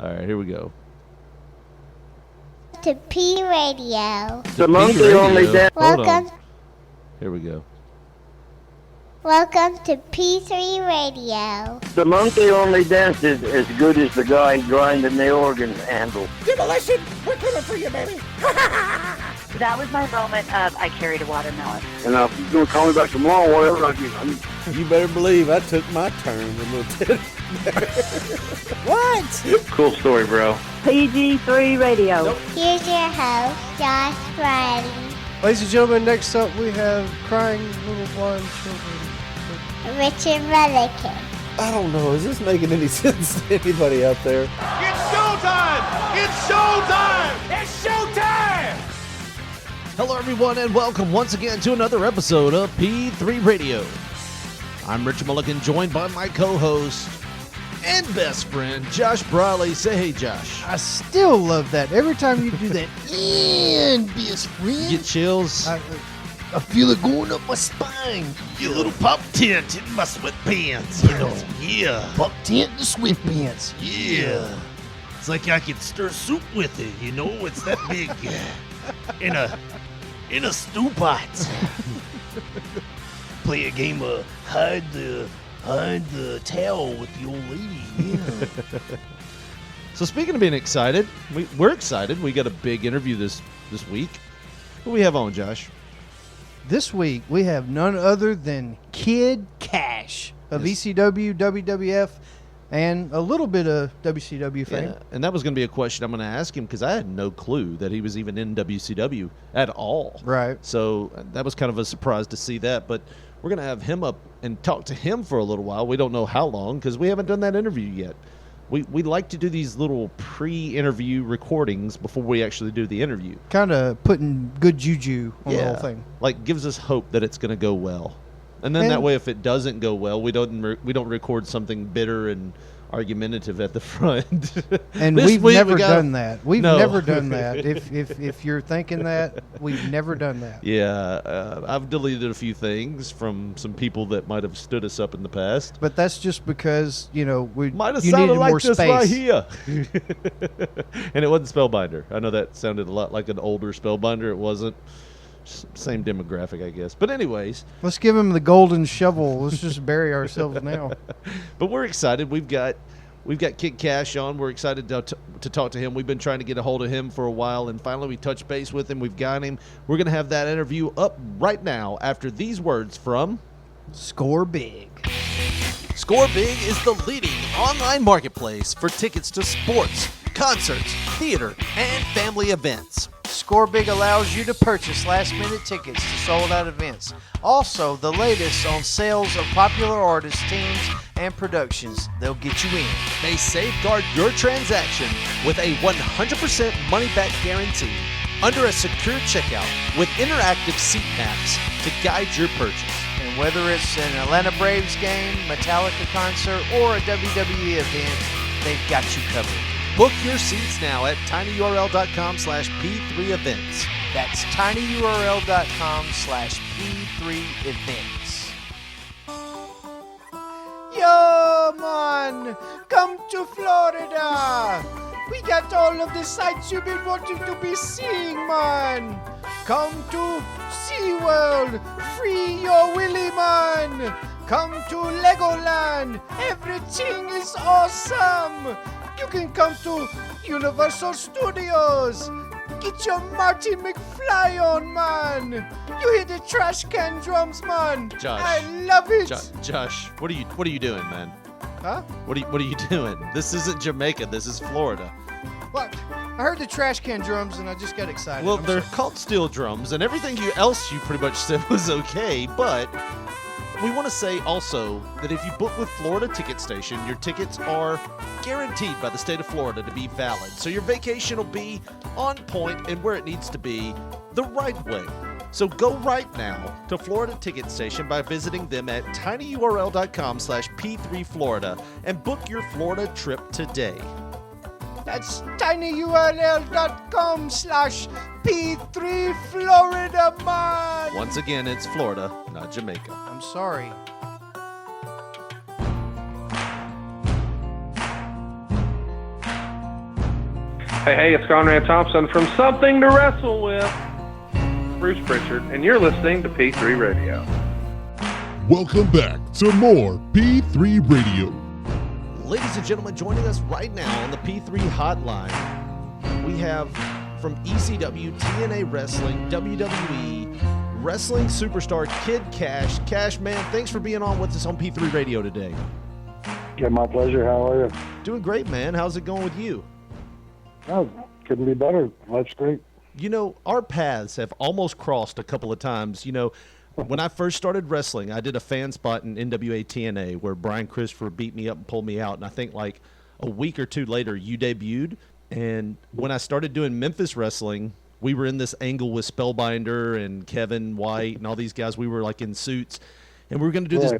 All right, here we go. To P Radio. The monkey only dance. Welcome. Here we go. Welcome to P3 Radio. The monkey only dances as good as the guy grinding the organ handle. Demolition, we're coming for you, baby. That was my moment of I carried a watermelon. And if you're going to call me back tomorrow, whatever, You better believe I took my turn a little bit. What? Cool story, bro. PG3 Radio. Here's your host, Josh Bradley. Ladies and gentlemen, next up we have crying little blind children. Richard Mullican. I don't know. Is this making any sense to anybody out there? It's showtime! It's showtime! It's showtime! Hello, everyone, and welcome once again to another episode of P3 Radio. I'm Richard Mulligan, joined by my co-host and best friend, Josh Briley. Say hey, Josh. I still love that. Every time you do that, and best friend, Get chills? I feel it going up my spine. You little pop tent in my sweatpants, you know. Yeah. Pop tent and sweatpants. Yeah. It's like I can stir soup with it, you know? It's that big in a stew pot. Play a game of hide the towel with the old lady. Yeah. So speaking of being excited, we're excited. We got a big interview this week. What do we have on, Josh? This week we have none other than Kid Kash of ECW, WWF, and a little bit of WCW fame. Yeah, and that was going to be a question I'm going to ask him because I had no clue that he was even in WCW at all. Right. So that was kind of a surprise to see that. But we're going to have him up and talk to him for a little while. We don't know how long because we haven't done that interview yet. We like to do these little pre-interview recordings before we actually do the interview. Kind of putting good juju on the whole thing. Like gives us hope that it's going to go well. And then that way, if it doesn't go well, we don't record something bitter and argumentative at the front. And we've never done that. We've never done that. If you're thinking that, we've never done that. Yeah, I've deleted a few things from some people that might have stood us up in the past. But that's just because we might have you sounded needed like more this space. right here. And it wasn't Spellbinder. I know that sounded a lot like an older Spellbinder. It wasn't. Same demographic, I guess. But anyways, let's give him the golden shovel. Let's just bury ourselves now. But we're excited. We've got Kid Kash on. We're excited to talk to him. We've been trying to get a hold of him for a while, and finally we touched base with him. We've got him. We're going to have that interview up right now after these words from Score Big. Score Big is the leading online marketplace for tickets to sports, concerts, theater, and family events. Score Big allows you to purchase last-minute tickets to sold-out events. Also, the latest on sales of popular artists, teams, and productions. They'll get you in. They safeguard your transaction with a 100% money-back guarantee under a secure checkout with interactive seat maps to guide your purchase. And whether it's an Atlanta Braves game, Metallica concert, or a WWE event, they've got you covered. Book your seats now at tinyurl.com/P3events. That's tinyurl.com/P3events. Yo, man! Come to Florida! We got all of the sights you've been wanting to be seeing, man! Come to SeaWorld! Free your willy, man! Come to Legoland! Everything is awesome! You can come to Universal Studios. Get your Marty McFly on, man. You hear the trash can drums, man. Josh, I love it. Josh, what are you doing, man? Huh? What are you doing? This isn't Jamaica. This is Florida. What? I heard the trash can drums and I just got excited. Well, they're called steel drums, and everything else you pretty much said was okay, but we want to say also that if you book with Florida Ticket Station, your tickets are guaranteed by the state of Florida to be valid. So your vacation will be on point and where it needs to be the right way. So go right now to Florida Ticket Station by visiting them at tinyurl.com/P3Florida and book your Florida trip today. That's tinyurl.com/P3Florida, man. Once again, it's Florida, not Jamaica. I'm sorry. Hey, it's Conrad Thompson from Something to Wrestle With. Bruce Pritchard, and you're listening to P3 Radio. Welcome back to more P3 Radio. Ladies and gentlemen, joining us right now on the P3 hotline, we have from ECW, TNA Wrestling, WWE, Wrestling Superstar Kid Kash. Kash, man, thanks for being on with us on P3 Radio today. Yeah, my pleasure. How are you? Doing great, man. How's it going with you? Oh, couldn't be better. Life's great. You know, our paths have almost crossed a couple of times. You know, when I first started wrestling, I did a fan spot in NWA TNA where Brian Christopher beat me up and pulled me out. And I think like a week or two later, you debuted. And when I started doing Memphis wrestling, we were in this angle with Spellbinder and Kevin White and all these guys. We were like in suits. And we were going to do this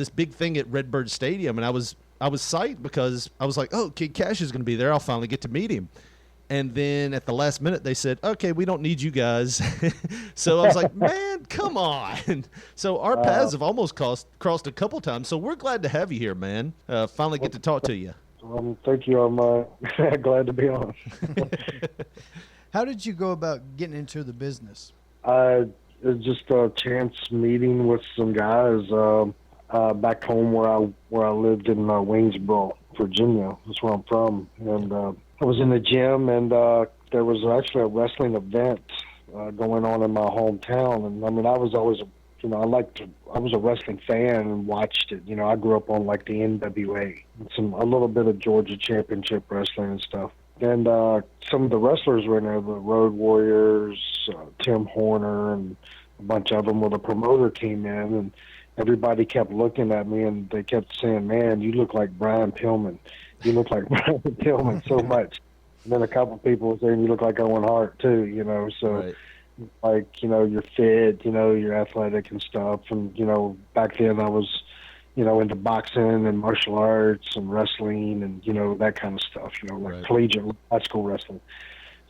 big thing at Redbird Stadium. And I was psyched because I was like, oh, Kid Kash is going to be there. I'll finally get to meet him. And then at the last minute, they said, okay, we don't need you guys. So I was like, man, come on. So our paths have almost crossed a couple times. So we're glad to have you here, man. Finally get to talk to you. Thank you. I'm glad to be on. How did you go about getting into the business? It was just a chance meeting with some guys back home where I lived in Waynesboro, Virginia. That's where I'm from. And I was in the gym, and there was actually a wrestling event going on in my hometown. And I mean, I was always, I was a wrestling fan and watched it. You know, I grew up on like the NWA, and a little bit of Georgia Championship Wrestling and stuff. And some of the wrestlers were in there, the Road Warriors, Tim Horner, and a bunch of them. Well, the promoter came in, and everybody kept looking at me, and they kept saying, man, you look like Brian Pillman. You look like Brian Pillman so much. And then a couple people were saying, you look like Owen Hart, too, you know. So, right. Like, you know, you're fit, you know, you're athletic and stuff. And, you know, back then I was, you know, into boxing and martial arts and wrestling and, you know, that kind of stuff, you know, like collegiate high school wrestling.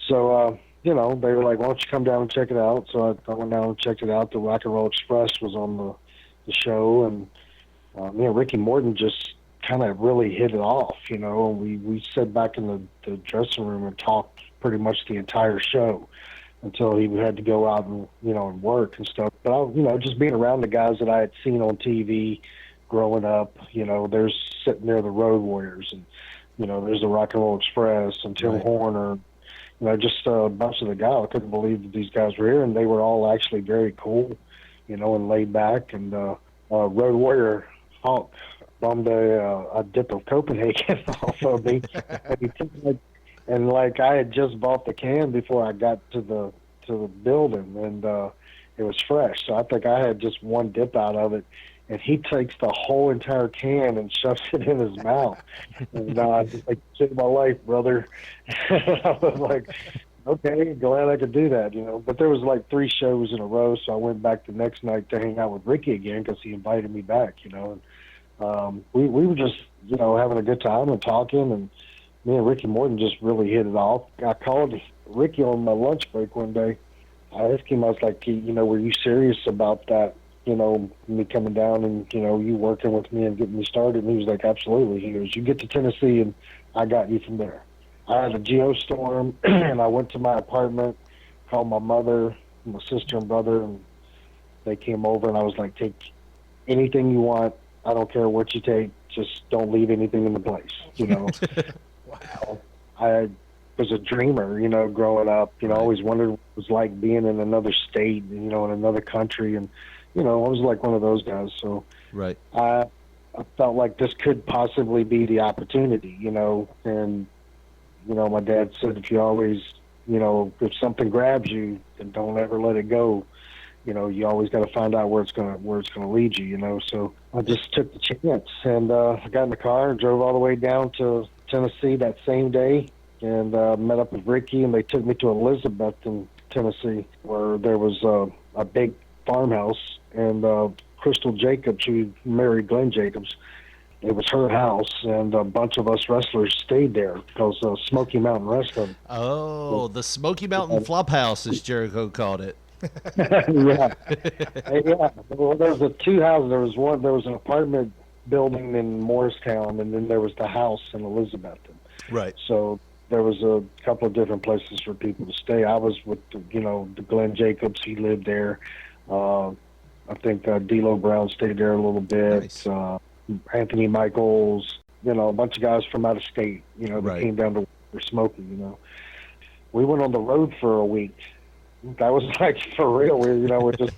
So, you know, they were like, why don't you come down and check it out? So I went down and checked it out. The Rock and Roll Express was on the show, and me and Ricky Morton just kind of really hit it off, you know. We sat back in the dressing room and talked pretty much the entire show until he had to go out and, you know, and work and stuff. But, you know, just being around the guys that I had seen on TV growing up, you know, there's sitting there the Road Warriors, and, you know, there's the Rock and Roll Express and Tim Horner, you know, just a bunch of the guys. I couldn't believe that these guys were here, and they were all actually very cool, you know, and laid back. And Road Warrior Hulk bummed a dip of Copenhagen off of me. And like I had just bought the can before I got to the building, and it was fresh. So I think I had just one dip out of it, and he takes the whole entire can and shoves it in his mouth. And I just like, saved my life, brother. I was like, okay, glad I could do that, you know. But there was like 3 shows in a row, so I went back the next night to hang out with Ricky again because he invited me back, you know. And we were just, you know, having a good time and talking, and me and Ricky Morton just really hit it off. I called Ricky on my lunch break one day. I asked him, I was like, you know, were you serious about that, you know, me coming down and, you know, you working with me and getting me started? And he was like, absolutely. He goes, you get to Tennessee and I got you from there. I had a geostorm, and I went to my apartment, called my mother, my sister and brother, and they came over, and I was like, take anything you want. I don't care what you take. Just don't leave anything in the place, you know. Wow. I was a dreamer, you know, growing up. You know, I always wondered what it was like being in another state, you know, in another country. And, you know, I was like one of those guys. So I felt like this could possibly be the opportunity, you know. And, you know, my dad said, if you always, you know, if something grabs you, then don't ever let it go. You know, you always got to find out where it's gonna lead you, you know. So I just took the chance, and I got in the car and drove all the way down to Tennessee that same day, and met up with Ricky, and they took me to Elizabeth in Tennessee, where there was a big farmhouse, and Crystal Jacobs, who married Glenn Jacobs, it was her house, and a bunch of us wrestlers stayed there because Smoky Mountain Wrestling. Oh, the Smoky Mountain Flophouse, as Jericho called it. Yeah. Well, there was 2 houses. There was an apartment building in Morristown, and then there was the house in Elizabeth. Right. So there was a couple of different places for people to stay. I was with, the Glenn Jacobs. He lived there. I think D'Lo Brown stayed there a little bit. Nice. Anthony Michaels, a bunch of guys from out of state, that Right. came down to for smoking, We went on the road for a week. That was like for real. We just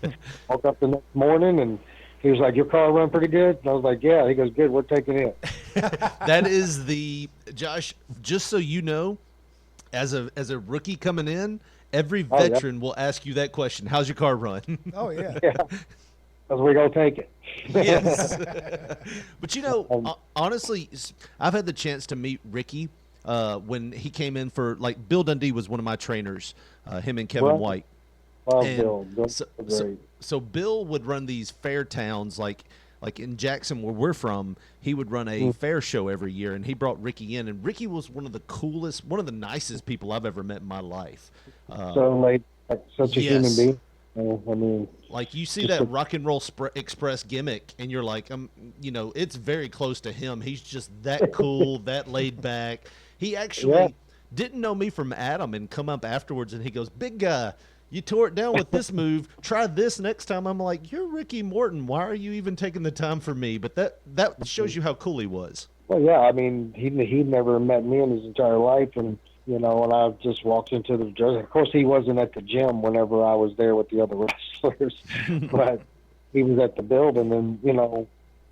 woke up the next morning and he was like, "Your car run pretty good?" And I was like, "Yeah." He goes, "Good, we're taking it." That is Josh, just so you know, as a rookie coming in, every veteran will ask you that question. How's your car run? Oh, yeah. Yeah. Because we're going to take it. Yes. But honestly, I've had the chance to meet Ricky when he came in for, like, Bill Dundee was one of my trainers, him and Kevin White. Love And Bill. Bill's great. So Bill would run these fair towns, like in Jackson where we're from, he would run a fair show every year, and he brought Ricky in, and Ricky was one of the coolest, one of the nicest people I've ever met in my life. So like such a human yes. being. I mean, like you see that Rock and Roll Express gimmick, and you're like, it's very close to him. He's just that cool, that laid back. He actually didn't know me from Adam, and come up afterwards, and he goes, "Big guy, you tore it down with this move. Try this next time." I'm like, "You're Ricky Morton. Why are you even taking the time for me?" But that shows you how cool he was. well, yeah. I mean, he'd never met me in his entire life, and and I just walked into the dressing. Of course, he wasn't at the gym whenever I was there with the other wrestlers, but he was at the building, and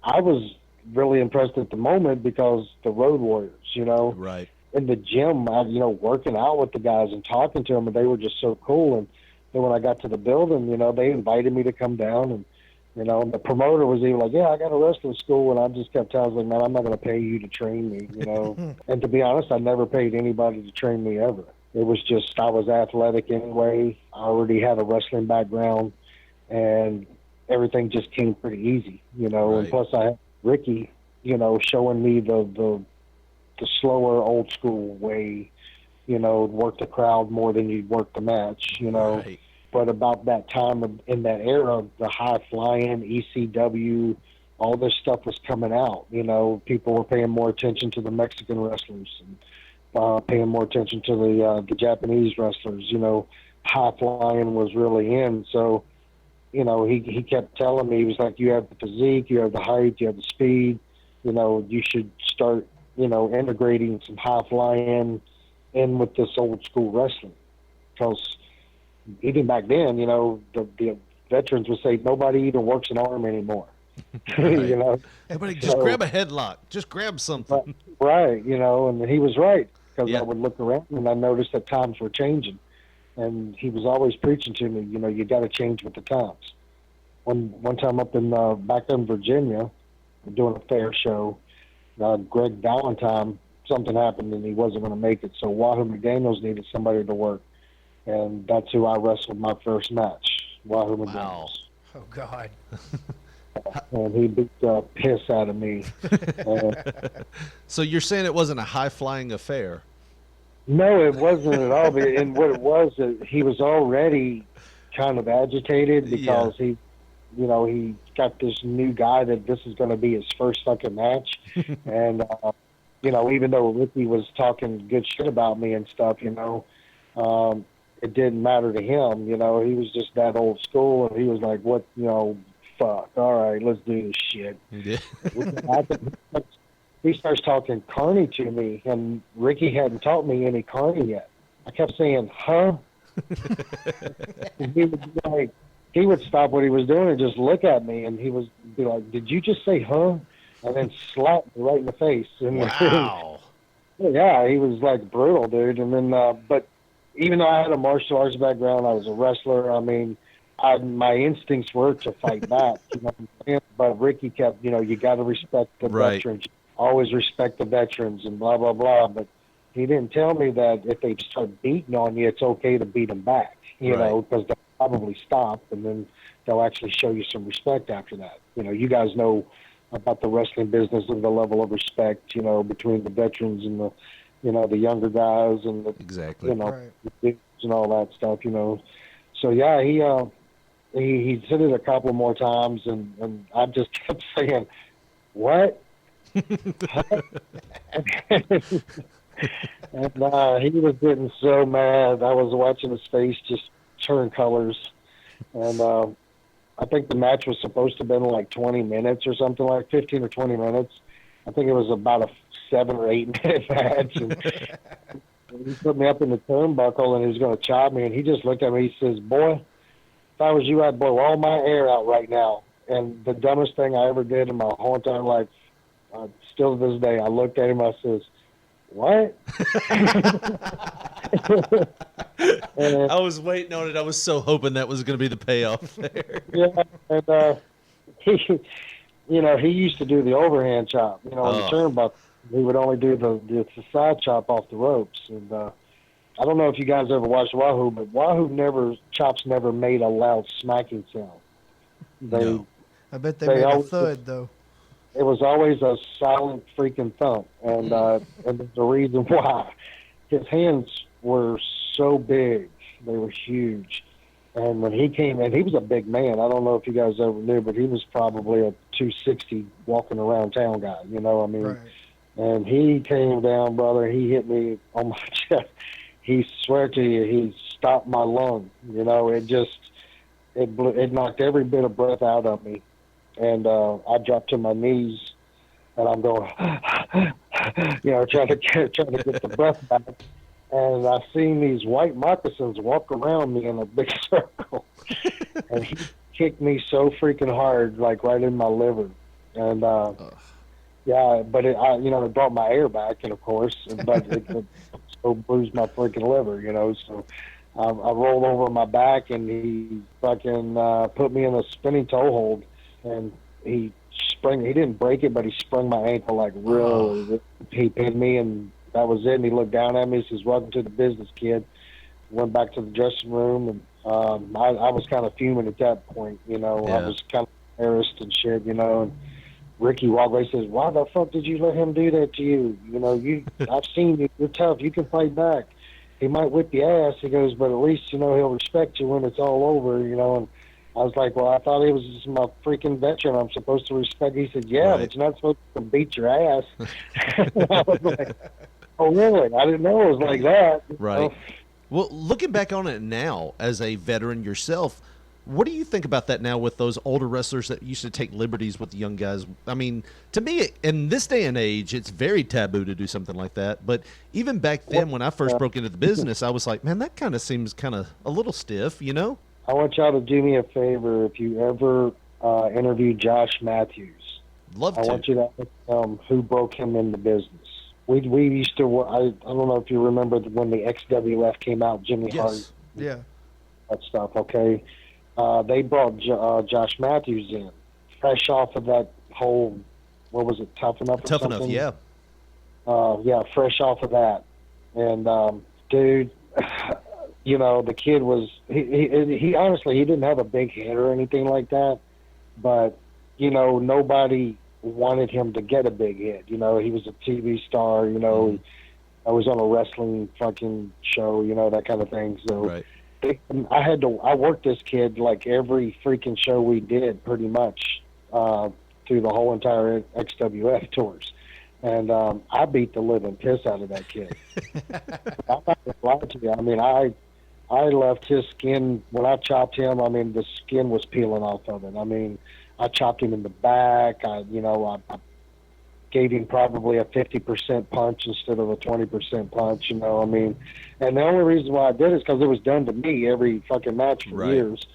I was really impressed at the moment because the Road Warriors, Right. in the gym, working out with the guys and talking to them, and they were just so cool. And then when I got to the building, they invited me to come down, and the promoter was even like, "Yeah, I got a wrestling school," and I just kept telling him, "Man, I'm not going to pay you to train me," And to be honest, I never paid anybody to train me ever. It was just I was athletic anyway. I already had a wrestling background, and everything just came pretty easy, Right. And plus I had Ricky, showing me the slower old school way, work the crowd more than you'd work the match, Right. But about that time in that era, the high flying, ECW, all this stuff was coming out. People were paying more attention to the Mexican wrestlers and paying more attention to the Japanese wrestlers. High flying was really in. So, he kept telling me, he was like, "You have the physique, you have the height, you have the speed. You should start, integrating some high flying in with this old school wrestling." Because even back then, the veterans would say nobody even works an arm anymore. Right. Everybody just grab a headlock. Just grab something. Right, and he was right, because Yeah. I would look around and I noticed that times were changing. And he was always preaching to me, you got to change with the times. One time up in back in Virginia, doing a fair show, Greg Valentine, something happened and he wasn't going to make it. So Wahoo McDaniels needed somebody to work. And that's who I wrestled my first match, Wahoo McDaniels. Wow. Oh, God. And he beat the piss out of me. So you're saying it wasn't a high-flying affair? No, it wasn't at all. And what it was, he was already kind of agitated because he got this new guy that this is going to be his first fucking match. And, even though Ricky was talking good shit about me and stuff, it didn't matter to him. He was just that old school. And he was like, "What, fuck, all right, let's do this shit." Yeah. He starts talking carny to me, and Ricky hadn't taught me any carny yet. I kept saying, "Huh?" And he would stop what he was doing and just look at me, and he would be like, "Did you just say huh?" And then slap me right in the face. And Wow. yeah, he was like brutal, dude. And then, but even though I had a martial arts background, I was a wrestler. I mean, my instincts were to fight back. But Ricky kept, you got to respect the veterans. Always respect the veterans and blah, blah, blah. But he didn't tell me that if they start beating on you, it's okay to beat them back, because they'll probably stop and then they'll actually show you some respect after that. You guys know about the wrestling business and the level of respect, between the veterans and the younger guys and the, Exactly. the dudes and all that stuff, So yeah, he said it a couple more times, and I just kept saying, "What?" And he was getting so mad. I was watching his face just turn colors. And I think the match was supposed to have been like 20 minutes or something, like 15 or 20 minutes. I think it was about a 7 or 8 minute match. And he put me up in the turnbuckle and he was going to chop me. And he just looked at me. He says, "Boy, if I was you, I'd blow all my air out right now." And the dumbest thing I ever did in my whole entire life, still to this day, I looked at him. I says, "What?" I was waiting on it. I was so hoping that was going to be the payoff there. Yeah, and he, he used to do the overhand chop. On the turnbuckle, he would only do the side chop off the ropes. And I don't know if you guys ever watched Wahoo, but Wahoo chops never made a loud smacking sound. No. I bet they made a thud though. It was always a silent freaking thump, and the reason why, his hands were so big, they were huge, and when he came in, he was a big man. I don't know if you guys ever knew, but he was probably a 260 walking around town guy. Right. And he came down, brother. He hit me on my chest. He swear to you, he stopped my lung. It knocked every bit of breath out of me. And I dropped to my knees, and I'm going, trying to get the breath back. And I seen these white moccasins walk around me in a big circle, and he kicked me so freaking hard, like right in my liver. And but it brought my air back, and of course, but it so bruised my freaking liver, So I rolled over my back, and he fucking put me in a spinning toe hold. And he didn't break it, but he sprung my ankle like really. He pinned me, and that was it. And he looked down at me and says, "Welcome to the business, kid." Went back to the dressing room, and I was kind of fuming at that point. I was kind of embarrassed and shit, And Ricky Walkway says, "Why the fuck did you let him do that to you? I've seen you. You're tough. You can fight back. He might whip your ass." He goes, "But at least, he'll respect you when it's all over, And I was like, "Well, I thought he was just my freaking veteran. I'm supposed to respect." He said, "Yeah, but you're not supposed to beat your ass." I was like, "Oh, really? I didn't know it was like that." Right. Well, looking back on it now as a veteran yourself, what do you think about that now with those older wrestlers that used to take liberties with the young guys? I mean, to me, in this day and age, it's very taboo to do something like that. But even back then, when I first broke into the business, I was like, man, that kind of seems kind of a little stiff, I want y'all to do me a favor. If you ever interview Josh Matthews, Love to. I want you to ask him who broke him in the business. We used to. I don't know if you remember when the XWF came out, Jimmy Hart. Yeah. That stuff. Okay. They brought Josh Matthews in, fresh off of that whole. What was it? Tough Enough. Or Tough something? Enough. Yeah. Fresh off of that, and dude. The kid was he honestly, he didn't have a big head or anything like that, but nobody wanted him to get a big head. He was a TV star. I was on a wrestling fucking show. That kind of thing. So Right. I worked this kid like every freaking show we did, pretty much through the whole entire XWF tours. And I beat the living piss out of that kid. I'm not gonna lie to you. I mean, I left his skin when I chopped him. I mean, the skin was peeling off of it. I mean, I chopped him in the back. I gave him probably a 50% punch instead of a 20% punch. And the only reason why I did it is because it was done to me every fucking match for years.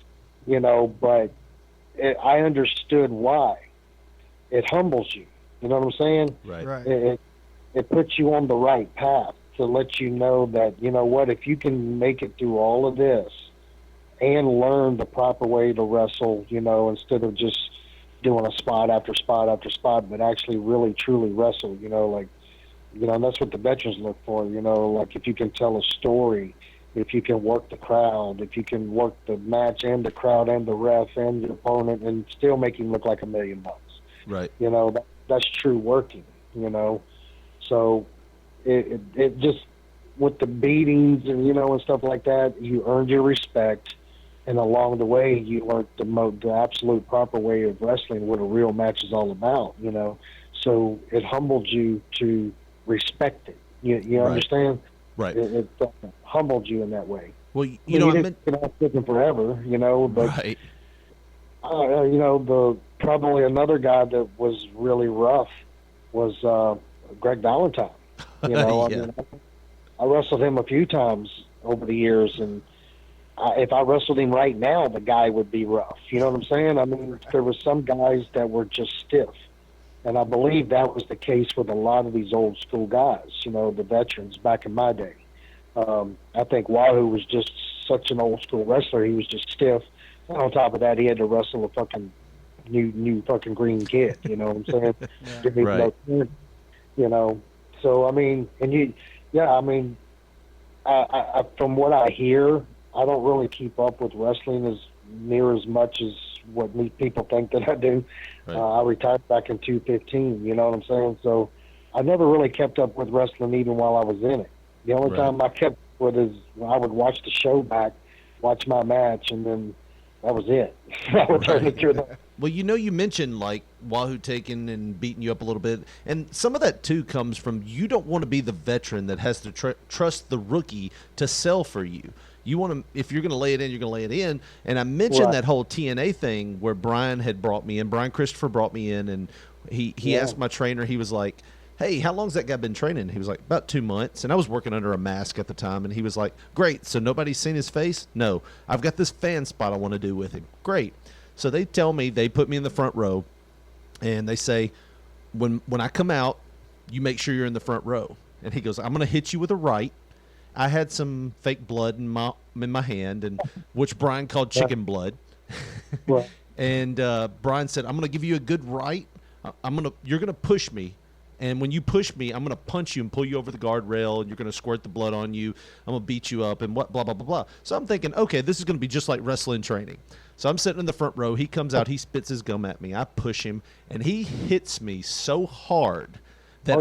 But I understood why. It humbles you. You know what I'm saying? Right. It puts you on the right path to let you know that, if you can make it through all of this and learn the proper way to wrestle, instead of just doing a spot after spot after spot, but actually really truly wrestle, and that's what the veterans look for, like if you can tell a story, if you can work the crowd, if you can work the match and the crowd and the ref and the opponent and still make him look like $1 million. Right. That's true working, So it just, with the beatings and, and stuff like that, you earned your respect. And along the way, you learned the absolute proper way of wrestling, what a real match is all about, So it humbled you to respect it. You Right. understand? Right. It humbled you in that way. Well, I mean, you didn't get off cooking forever, but right. Probably another guy that was really rough was Greg Valentine. Yeah. I wrestled him a few times over the years, and if I wrestled him right now, the guy would be rough. You know what I'm saying? I mean, there were some guys that were just stiff, and I believe that was the case with a lot of these old school guys, the veterans back in my day. I think Wahoo was just such an old school wrestler. He was just stiff. And on top of that, he had to wrestle a fucking new fucking green kid. You know what I'm saying? Right. So I mean, I from what I hear, I don't really keep up with wrestling as much as what people think that I do. Right. I retired back in 2015. You know what I'm saying? So I never really kept up with wrestling even while I was in it. The only time I kept with is I would watch the show back, watch my match, and then that was it. I would turn it through that. Well, you mentioned like Wahoo taking and beating you up a little bit, and some of that too comes from you don't want to be the veteran that has to trust the rookie to sell for you. You want to, if you're going to lay it in, you're going to lay it in. And I mentioned that whole TNA thing where Brian had brought me in. Brian Christopher brought me in, and he asked my trainer. He was like, "Hey, how long's that guy been training?" He was like, "About 2 months." And I was working under a mask at the time, and he was like, "Great, so nobody's seen his face?" "No, I've got this fan spot I want to do with him." "Great." So they tell me, they put me in the front row, and they say, when I come out, you make sure you're in the front row. And he goes, "I'm going to hit you with a right." I had some fake blood in my hand, and which Brian called chicken blood. And Brian said, "I'm going to give you a good right. You're going to push me. And when you push me, I'm going to punch you and pull you over the guardrail, and you're going to squirt the blood on you. I'm going to beat you up and blah, blah, blah, blah." So I'm thinking, okay, this is going to be just like wrestling training. So I'm sitting in the front row. He comes out. He spits his gum at me. I push him, and he hits me so hard that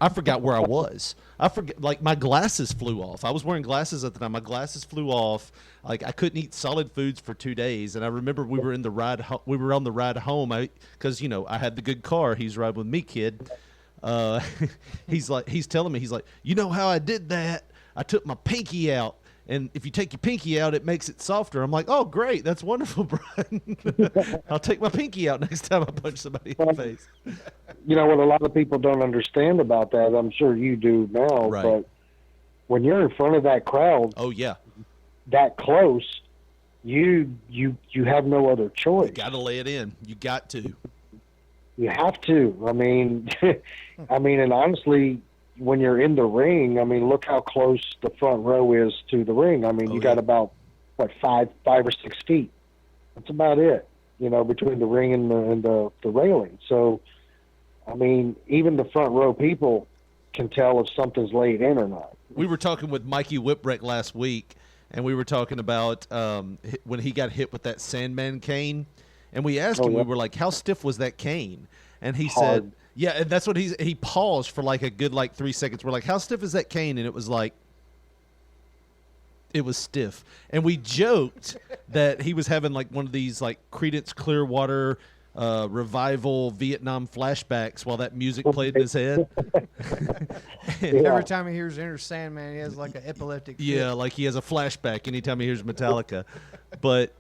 I forgot where I was. I forget, like my glasses flew off. I was wearing glasses at the time. My glasses flew off. Like I couldn't eat solid foods for 2 days. And I remember we were on the ride home. Because I had the good car. He's riding with me, kid. He's telling me, he's like, "You know how I did that? I took my pinky out. And if you take your pinky out, it makes it softer." I'm like, "Oh, great. That's wonderful, Brian." I'll take my pinky out next time I punch somebody in the face. What a lot of people don't understand about that, I'm sure you do now, but when you're in front of that crowd, that close, you have no other choice. You got to lay it in. You got to. You have to. I mean, and honestly, when you're in the ring, I mean, look how close the front row is to the ring. I mean, you got about 5 or 6 feet. That's about it, between the ring and the railing. So, I mean, even the front row people can tell if something's laid in or not. We were talking with Mikey Whipwreck last week, and we were talking about when he got hit with that Sandman cane. And we asked him, we were like, "How stiff was that cane?" And he said, "Yeah," and that's what he paused for like a good 3 seconds. We're like, "How stiff is that cane?" And it was like, it was stiff. And we joked that he was having like one of these like Creedence Clearwater revival Vietnam flashbacks while that music played in his head. Every time he hears Enter Sandman, he has like an epileptic fit. Yeah, like he has a flashback anytime he hears Metallica. But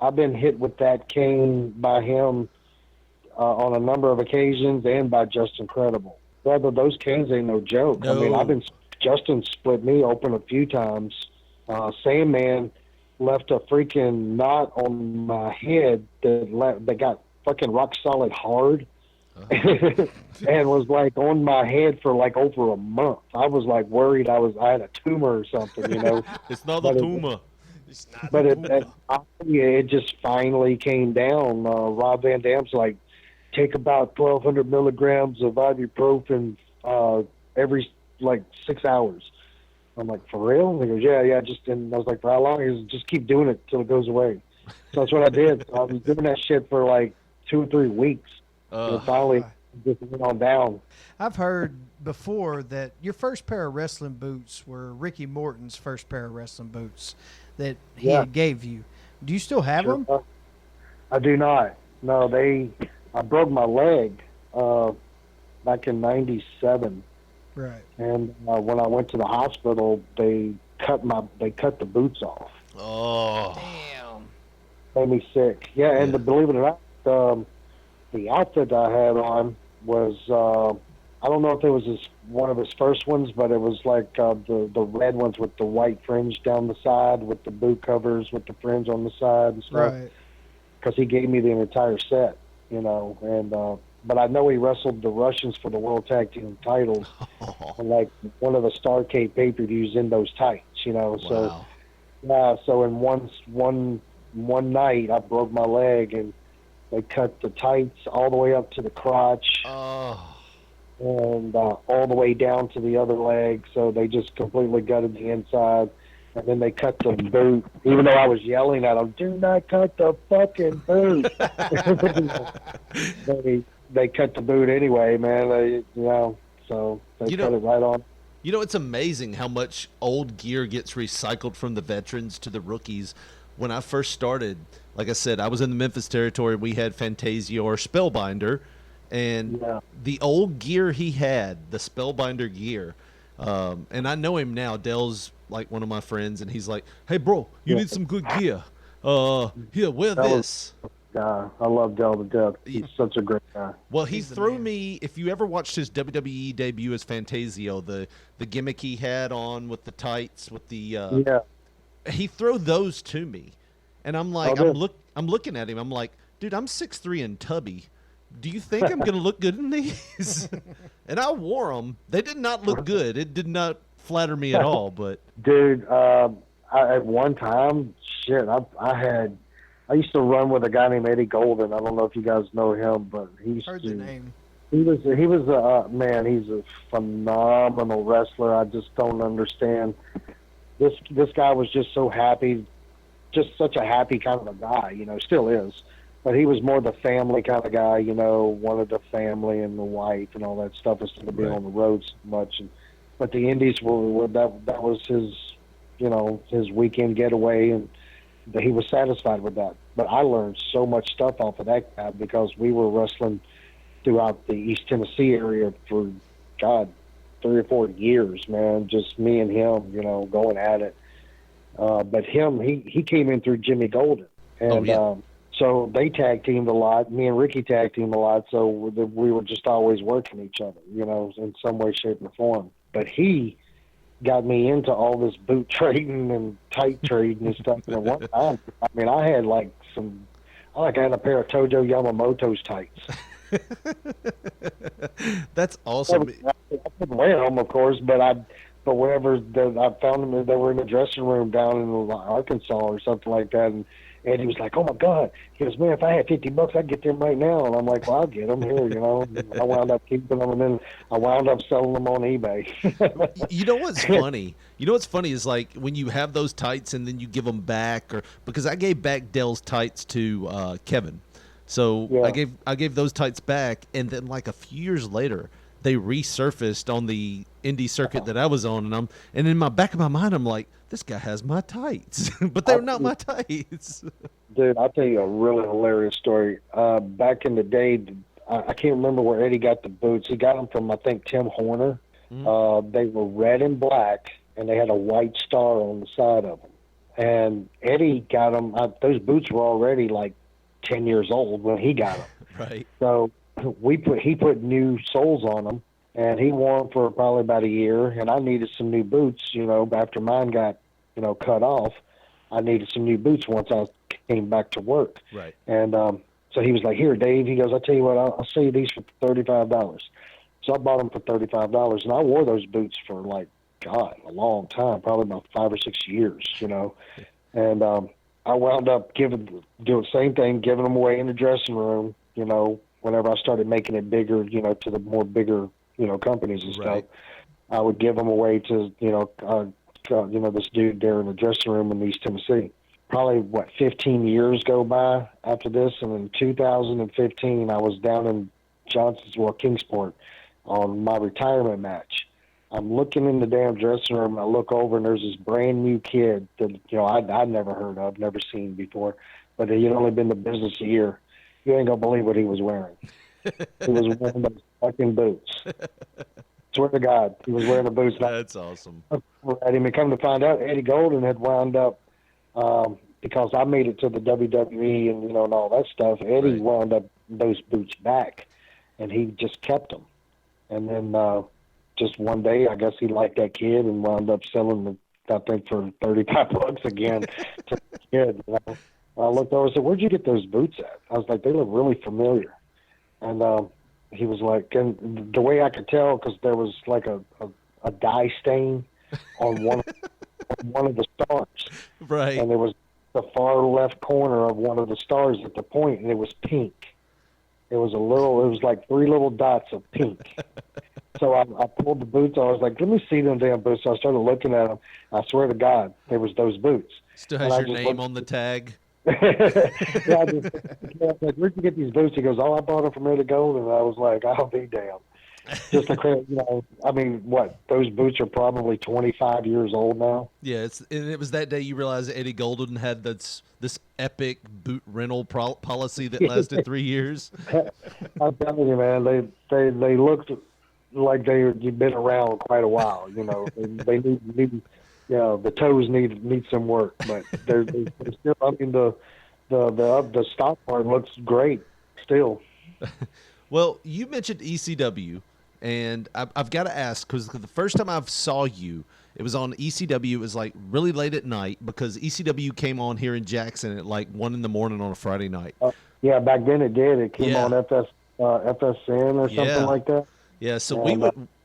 I've been hit with that cane by him on a number of occasions, and by Justin Credible. Brother, those canes ain't no joke. No. I mean, Justin split me open a few times. Sandman left a freaking knot on my head that got fucking rock solid hard. And was like on my head for like over a month. I was like worried I had a tumor or something, It's not a tumor. It just finally came down. Rob Van Dam's like, take about 1,200 milligrams of ibuprofen every 6 hours. I'm like, for real? And he goes, yeah. And I was like, for how long? He goes, just keep doing it till it goes away. So that's what I did. So I was doing that shit for like 2 or 3 weeks. And finally, just went on down. I've heard before that your first pair of wrestling boots were Ricky Morton's first pair of wrestling boots that he gave you. Do you still have them? I do not. No, I broke my leg back in '97, Right. And when I went to the hospital, they cut the boots off. Oh. Damn. Made me sick. Yeah, and Yeah. believe it or not, the outfit I had on was I don't know if it was one of his first ones, but it was like the red ones with the white fringe down the side, with the boot covers with the fringe on the side and stuff. Right. Because he gave me the entire set, you know. And but I know he wrestled the Russians for the World Tag Team titles, and like one of the Starrcade pay-per-views in those tights, you know. Wow. So yeah, so in one night I broke my leg, and they cut the tights all the way up to the crotch. Oh. And all the way down to the other leg, so they just completely gutted the inside, and then they cut the boot. Even though I was yelling at them, "Do not cut the fucking boot!" they cut the boot anyway, man. So they cut it right on. You know, it's amazing how much old gear gets recycled from the veterans to the rookies. When I first started, like I said, I was in the Memphis territory. We had Fantasia or Spellbinder. And the old gear he had, the Spellbinder gear, and I know him now. Dale's like one of my friends, and he's like, "Hey, bro, you need some good gear. Here, wear this." I love Dale to death. He's such a great guy. Well, he threw me. If you ever watched his WWE debut as Fantasio, the gimmick he had on with the tights, with the he threw those to me, and I'm like, I'm looking at him. I'm like, dude, I'm 6'3" and tubby. Do you think I'm going to look good in these? And I wore them. They did not look good. It did not flatter me at all. But dude, at one time, I used to run with a guy named Eddie Golden. I don't know if you guys know him, but he's heard the name. He was man. He's a phenomenal wrestler. I just don't understand. This guy was just so happy, just such a happy kind of a guy. You know, still is. But he was more the family kind of guy, you know, wanted the family and the wife and all that stuff instead of being on the road so much. But the Indies were that was his, you know, his weekend getaway, and he was satisfied with that. But I learned so much stuff off of that guy because we were wrestling throughout the East Tennessee area for, 3 or 4 years, man. Just me and him, you know, going at it. But he came in through Jimmy Golden, and so they tag teamed a lot. Me and Ricky tag teamed a lot, so we were just always working each other, you know, in some way, shape, or form. But he got me into all this boot trading and tight trading and stuff. And at one time, I mean, I had I had a pair of Tojo Yamamoto's tights. That's awesome. I couldn't wear them, of course, but I found them. They were in the dressing room down in Arkansas or something like that, and he was like, "Oh my God!" He goes, "Man, if I had $50, I'd get them right now." And I'm like, "Well, I'll get them here," you know. And I wound up keeping them, and then I wound up selling them on eBay. You know what's funny? You know what's funny is like when you have those tights and then you give them back, or because I gave back Dell's tights to Kevin, so I gave those tights back, and then like a few years later, they resurfaced on the indie circuit that I was on, and in my back of my mind, I'm like, this guy has my tights, but they're not my tights. Dude, I'll tell you a really hilarious story. Back in the day, I can't remember where Eddie got the boots. He got them from, I think, Tim Horner. They were red and black, and they had a white star on the side of them. And Eddie got them. Those boots were already like 10 years old when he got them. Right. So he put new soles on them, and he wore them for probably about a year. And I needed some new boots, you know, after mine got, you know, cut off. I needed some new boots once I came back to work. Right. And so he was like, "Here, Dave." He goes, "I'll tell you what, I'll sell you these for $35. So I bought them for $35, and I wore those boots for like, a long time, probably about 5 or 6 years, you know. And I wound up doing the same thing, giving them away in the dressing room, you know, whenever I started making it bigger, you know, to the more bigger, you know, companies and stuff. I would give them away to, this dude there in the dressing room in East Tennessee. Probably, 15 years go by after this, and in 2015, I was down in Kingsport on my retirement match. I'm looking in the damn dressing room, and I look over, and there's this brand new kid that, you know, I'd never heard of, never seen before, but he'd only been in the business a year. You ain't gonna believe what he was wearing. He was wearing those fucking boots. Swear to God, he was wearing the boots. That's awesome. At him, and come to find out, Eddie Golden had wound up because I made it to the WWE and and all that stuff. Eddie wound up those boots back, and he just kept them. And then just one day, I guess he liked that kid and wound up selling them, I think, for $35 again to the kid. I looked over and said, "Where'd you get those boots at?" I was like, "They look really familiar." And he was like, and the way I could tell, because there was like a dye stain on one of the stars. Right. And there was the far left corner of one of the stars at the point, and it was pink. It was like 3 little dots of pink. So I pulled the boots. I was like, let me see them damn boots. So I started looking at them. I swear to God, there was those boots. Still has your name on the tag. Yeah, I was like, where'd you get these boots? He goes, I bought them from Eddie Golden. And I was like, I'll be damned. Just a I mean, what? Those boots are probably 25 years old now. Yeah, and it was that day you realized that Eddie Golden had this epic boot rental policy that lasted 3 years. I'm telling you, man, they looked like they'd been around quite a while. They need the toes need some work, but they're still. I mean, the stock part looks great still. Well, you mentioned ECW, and I've got to ask, because the first time I saw you, it was on ECW. It was like really late at night because ECW came on here in Jackson at like 1 a.m. on a Friday night. Yeah, back then it did. It came on FSN or something like that. Yeah, so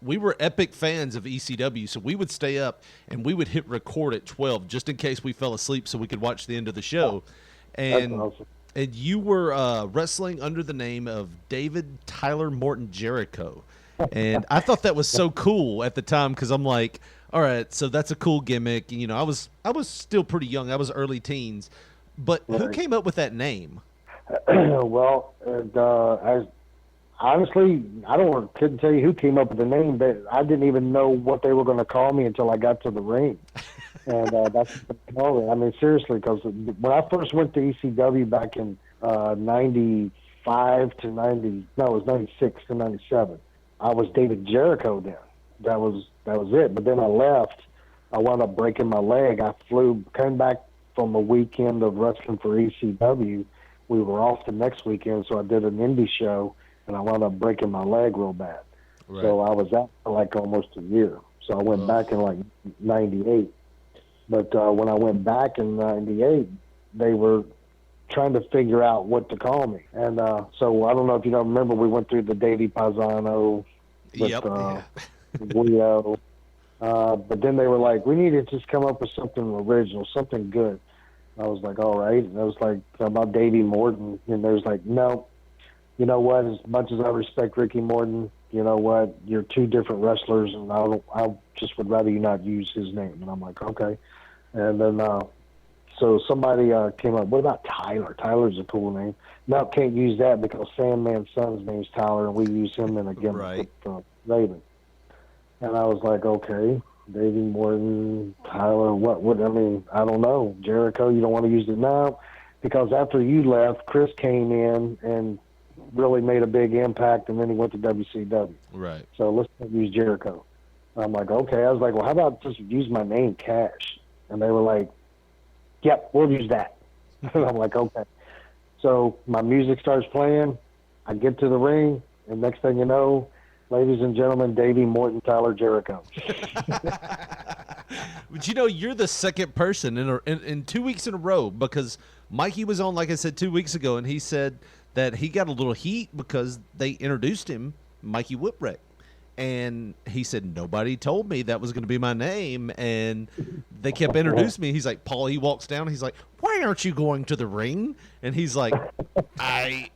we were epic fans of ECW, so we would stay up and we would hit record at 12 just in case we fell asleep so we could watch the end of the show. And That's awesome. And you were wrestling under the name of David Tyler Morton Jericho. And I thought that was so cool at the time because I'm like, all right, so that's a cool gimmick. And, I was still pretty young. I was early teens. But who came up with that name? Well, honestly, couldn't tell you who came up with the name, but I didn't even know what they were going to call me until I got to the ring. And that's what they called it. I mean, seriously, because when I first went to ECW back in 95 to 90, no, it was 96 to 97, I was David Jericho then. That was it. But then I left. I wound up breaking my leg. I came back from a weekend of wrestling for ECW. We were off the next weekend, so I did an indie show, and I wound up breaking my leg real bad. Right. So I was out for like almost a year. So I went back in like 98. But when I went back in 98, they were trying to figure out what to call me. And so I don't know if you don't remember, we went through the Davey Paisano with Guido. But then they were like, we need to just come up with something original, something good. I was like, all right. And I was like, about Davey Morton. And there's like, no, you know what? As much as I respect Ricky Morton, you know what? You're two different wrestlers, and I just would rather you not use his name. And I'm like, okay. And then so somebody came up, what about Tyler? Tyler's a cool name. No, can't use that because Sandman's son's name's Tyler, and we use him in a gimmick with Raven. And I was like, okay, Davey Morton, Tyler, what? I mean, I don't know. Jericho, you don't want to use it now? Because after you left, Chris came in and really made a big impact, and then he went to WCW. Right. So let's use Jericho. I'm like, okay. I was like, well, how about just use my name, Cash? And they were like, yep, we'll use that. And I'm like, okay. So my music starts playing. I get to the ring, and next thing you know, ladies and gentlemen, Davey Morton, Tyler Jericho. But you're the second person in 2 weeks in a row, because Mikey was on, like I said, 2 weeks ago, and he said that he got a little heat because they introduced him, Mikey Whipwreck. And he said, nobody told me that was going to be my name. And they kept introducing me. He's like, Paul, he walks down. He's like, why aren't you going to the ring? And he's like, I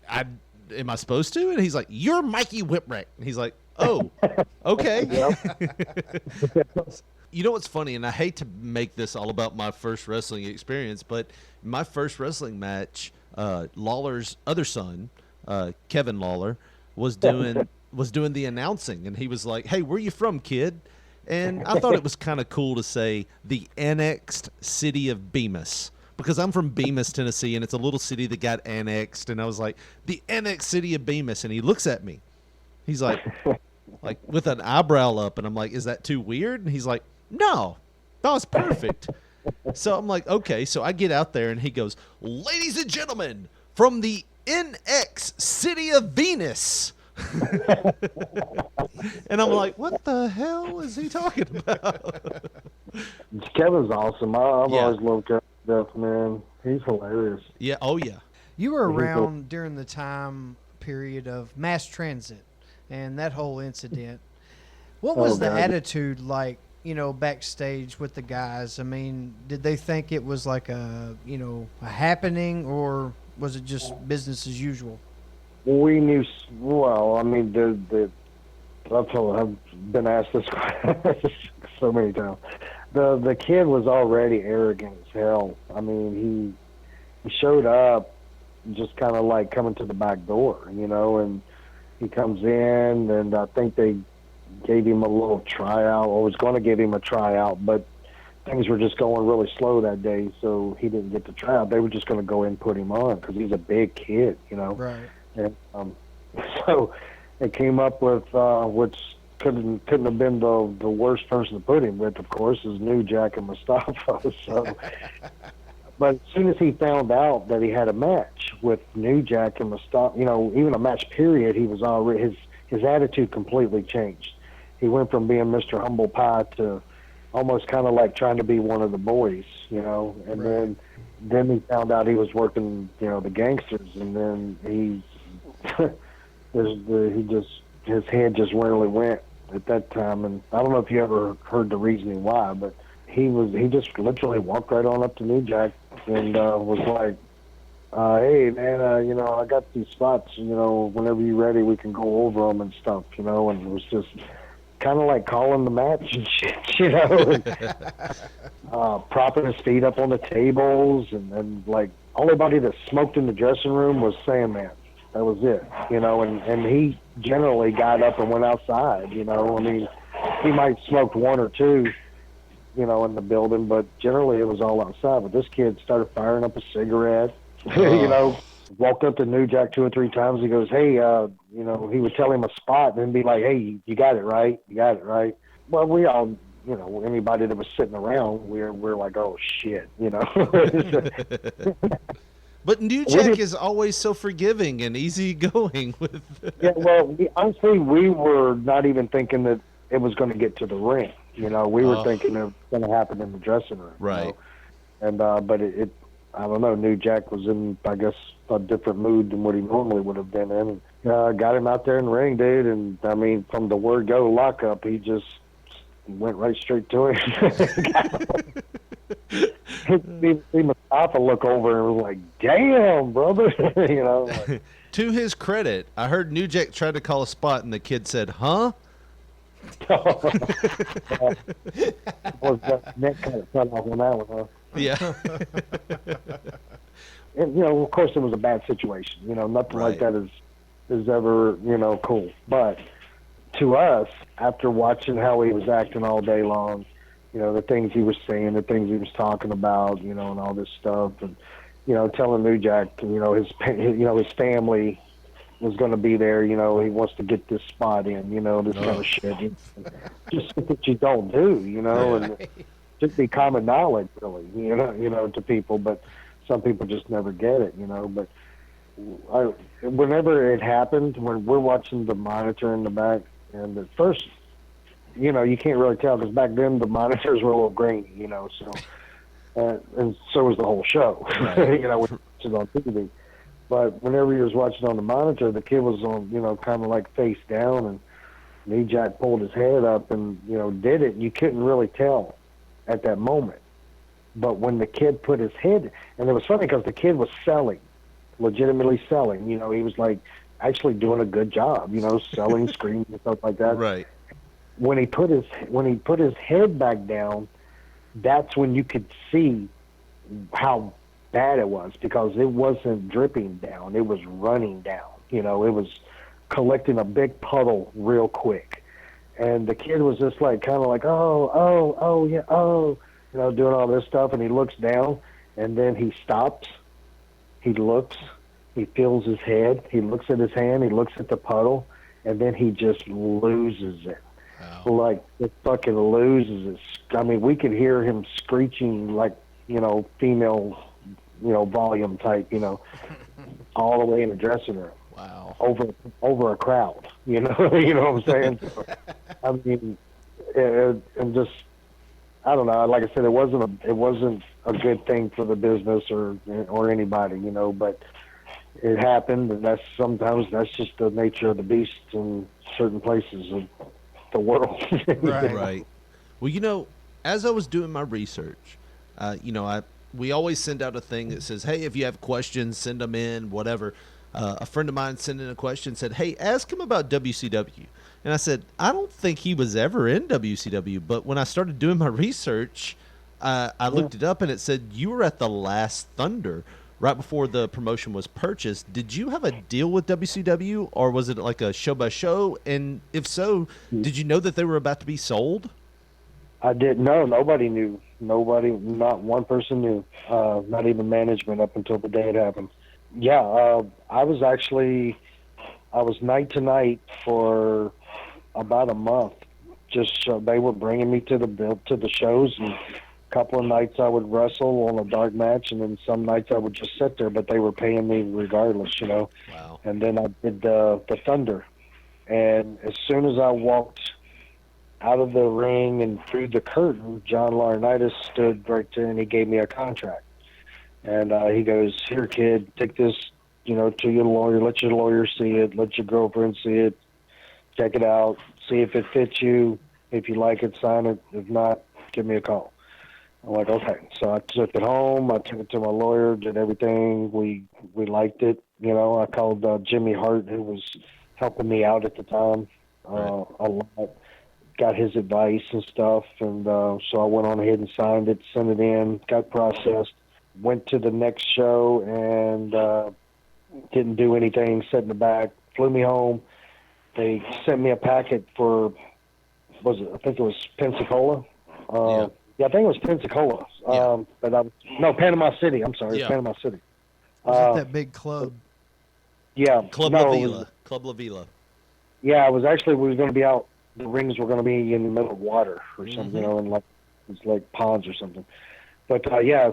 am I supposed to? And he's like, you're Mikey Whipwreck. And he's like, oh, okay. You know what's funny? And I hate to make this all about my first wrestling experience, but my first wrestling match, Lawler's other son, Kevin Lawler, was doing the announcing, and he was like, hey, where you from, kid? And I thought it was kind of cool to say the annexed city of Bemis, because I'm from Bemis, Tennessee, and it's a little city that got annexed. And I was like, the annexed city of Bemis. And he looks at me. He's like, like with an eyebrow up, and I'm like, is that too weird? And he's like, no, it's perfect. So I'm like, okay. So I get out there, and he goes, ladies and gentlemen, from the NX City of Venus. And I'm like, what the hell is he talking about? Kevin's awesome. I've always loved Kevin Duff, man. He's hilarious. Yeah. Oh, yeah. You were around during the time period of mass transit and that whole incident. What was the attitude like, backstage with the guys? I mean, did they think it was like a happening, or was it just business as usual? We knew, well, I mean, I've been asked this so many times. The kid was already arrogant as hell. I mean, he showed up just kind of like coming to the back door, and he comes in, and I think they gave him a little tryout, or was going to give him a tryout, but things were just going really slow that day, so he didn't get the tryout. They were just going to go in and put him on because he's a big kid, Right. And so they came up with which couldn't have been the worst person to put him with, of course, is New Jack and Mustafa. So, but as soon as he found out that he had a match with New Jack and Mustafa, even a match period, he was already his attitude completely changed. He went from being Mr. Humble Pie to almost kind of like trying to be one of the boys, and right. then he found out he was working, the gangsters, and then his head just really went at that time. And I don't know if you ever heard the reasoning why, but he just literally walked right on up to New Jack and was like, hey man, I got these spots, whenever you're ready we can go over them and stuff, and it was just kind of like calling the match and shit, and, propping his feet up on the tables, and like only that smoked in the dressing room was Sandman. That was it, and he generally got up and went outside, I mean, he might smoked one or two, in the building, but generally it was all outside. But this kid started firing up a cigarette, walked up to New Jack 2 or 3 times. He goes, hey, he would tell him a spot and then be like, hey, you got it right. You got it right. Well, we all, anybody that was sitting around, we're like, oh shit, But New Jack is always so forgiving and easygoing with. Yeah, well, honestly, we were not even thinking that it was going to get to the ring. We were thinking it was going to happen in the dressing room. Right. And but it, I don't know. New Jack was in, I guess, a different mood than what he normally would have been in. Got him out there in the ring, dude. And I mean, from the word go lockup, he just went right straight to him. See Mustafa look over and was like, damn, brother. Like, to his credit, I heard New Jack tried to call a spot and the kid said, huh? Was the neck kind of cut off on that one, huh? Yeah. And, of course it was a bad situation. Nothing like that is ever, cool. But to us, after watching how he was acting all day long, the things he was saying, the things he was talking about, and all this stuff, and telling New Jack, his family was going to be there. He wants to get this spot in. This kind of shit. Just that you don't do. And just be common knowledge, really. To people, but some people just never get it. But whenever it happened, when we're watching the monitor in the back, and at first, you can't really tell because back then the monitors were a little grainy, so, and so was the whole show, right. Which is on TV. But whenever he was watching on the monitor, the kid was on, kind of like face down, and New Jack pulled his head up and, did it. You couldn't really tell at that moment. But when the kid put his head, and it was funny because the kid was legitimately selling, he was like actually doing a good job, selling, screaming and stuff like that. Right. When he put his head back down, that's when you could see how bad it was, because it wasn't dripping down, it was running down. It was collecting a big puddle real quick, and the kid was just like kind of like oh yeah, doing all this stuff, and he looks down, and then he stops, he looks, he feels his head, he looks at his hand, he looks at the puddle, and then he just loses it. Like, it fucking loses it. I mean, we could hear him screeching like, female, volume type, all the way in the dressing room. Wow. Over a crowd, you know what I'm saying? So, I mean, and just, I don't know. Like I said, it wasn't a good thing for the business or anybody, but it happened, and sometimes that's just the nature of the beast in certain places of the world. Right. Well, as I was doing my research, we always send out a thing that says, hey, if you have questions, send them in, whatever. A friend of mine sent in a question, said, hey, ask him about WCW. And I said, I don't think he was ever in WCW. But when I started doing my research, I looked it up, and it said you were at the Last Thunder right before the promotion was purchased. Did you have a deal with WCW, or was it like a show-by-show? And if so, did you know that they were about to be sold? I didn't know. Nobody knew. Nobody, not one person knew. Not even management up until the day it happened. Yeah, I was night to night for about a month. Just they were bringing me to the shows, and a couple of nights I would wrestle on a dark match, and then some nights I would just sit there, but they were paying me regardless, Wow. And then I did the Thunder, and as soon as I walked out of the ring and through the curtain, John Laurinaitis stood right there, and he gave me a contract. And he goes, here, kid, take this, to your lawyer. Let your lawyer see it. Let your girlfriend see it. Check it out. See if it fits you. If you like it, sign it. If not, give me a call. I'm like, okay. So I took it home. I took it to my lawyer, did everything. We liked it. I called Jimmy Hart, who was helping me out at the time, a lot. Got his advice and stuff. And so I went on ahead and signed it, sent it in, got processed. Went to the next show and didn't do anything, sat in the back, flew me home. They sent me a packet for, I think it was Pensacola. I think it was Pensacola. Panama City. I'm sorry, Panama City. Was it that big club? Yeah. Club La Vila. Club La Vila. Yeah, we were going to be out, the rings were going to be in the middle of water or something, and it's like ponds or something. But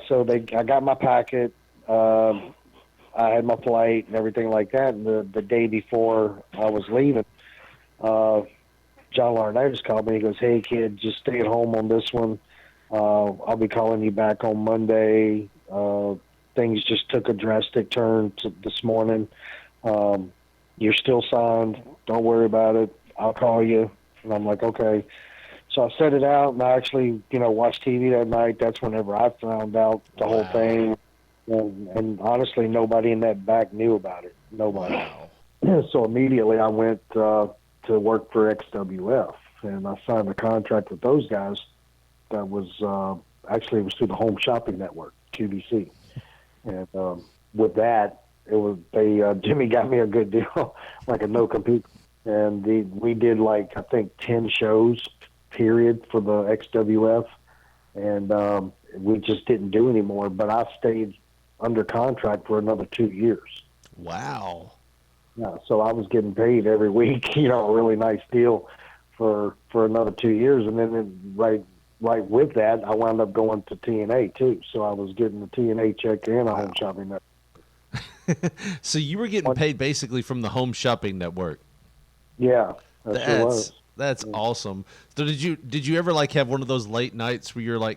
so I got my packet. I had my flight and everything like that. And the day before I was leaving, John Laurinaitis called me. He goes, "Hey kid, just stay at home on this one. I'll be calling you back on Monday. Things just took a drastic turn this morning. You're still signed. Don't worry about it. I'll call you." And I'm like, okay. So I set it out, and I actually, watched TV that night. That's whenever I found out the whole thing. And honestly, nobody in that back knew about it. Nobody. Wow. So immediately I went to work for XWF, and I signed a contract with those guys. That was actually it was through the Home Shopping Network, QVC. And with that, Jimmy got me a good deal, like a no compete. And we did I think 10 shows. Period for the XWF, and we just didn't do anymore. But I stayed under contract for another 2 years. Wow. Yeah, so I was getting paid every week. A really nice deal for another 2 years, and then right with that, I wound up going to TNA too. So I was getting the TNA check and a Home Shopping Network. So you were getting paid basically from the Home Shopping Network. Yeah, that's awesome. So did you ever have one of those late nights where you're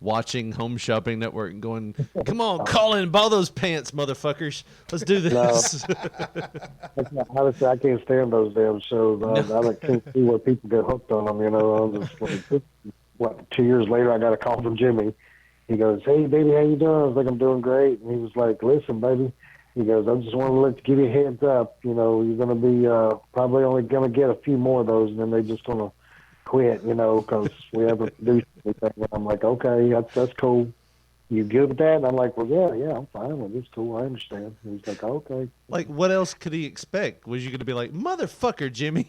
watching Home Shopping Network and going, "Come on, call in, buy those pants, motherfuckers. Let's do this." No. Honestly, I can't stand those damn shows. I can't see where people get hooked on them. I'm just 2 years later, I got a call from Jimmy. He goes, "Hey, baby, how you doing?" I was like, "I'm doing great." And he was like, "Listen, baby." He goes, "I just want to give you a heads up. You're going to be probably only going to get a few more of those, and then they're just going to quit, because we haven't produced anything." And I'm like, "Okay, that's cool. You good with that?" And I'm like, "Well, yeah, I'm fine with it. It's cool. I understand." And he's like, "Okay." What else could he expect? Was you going to be like, "Motherfucker, Jimmy"?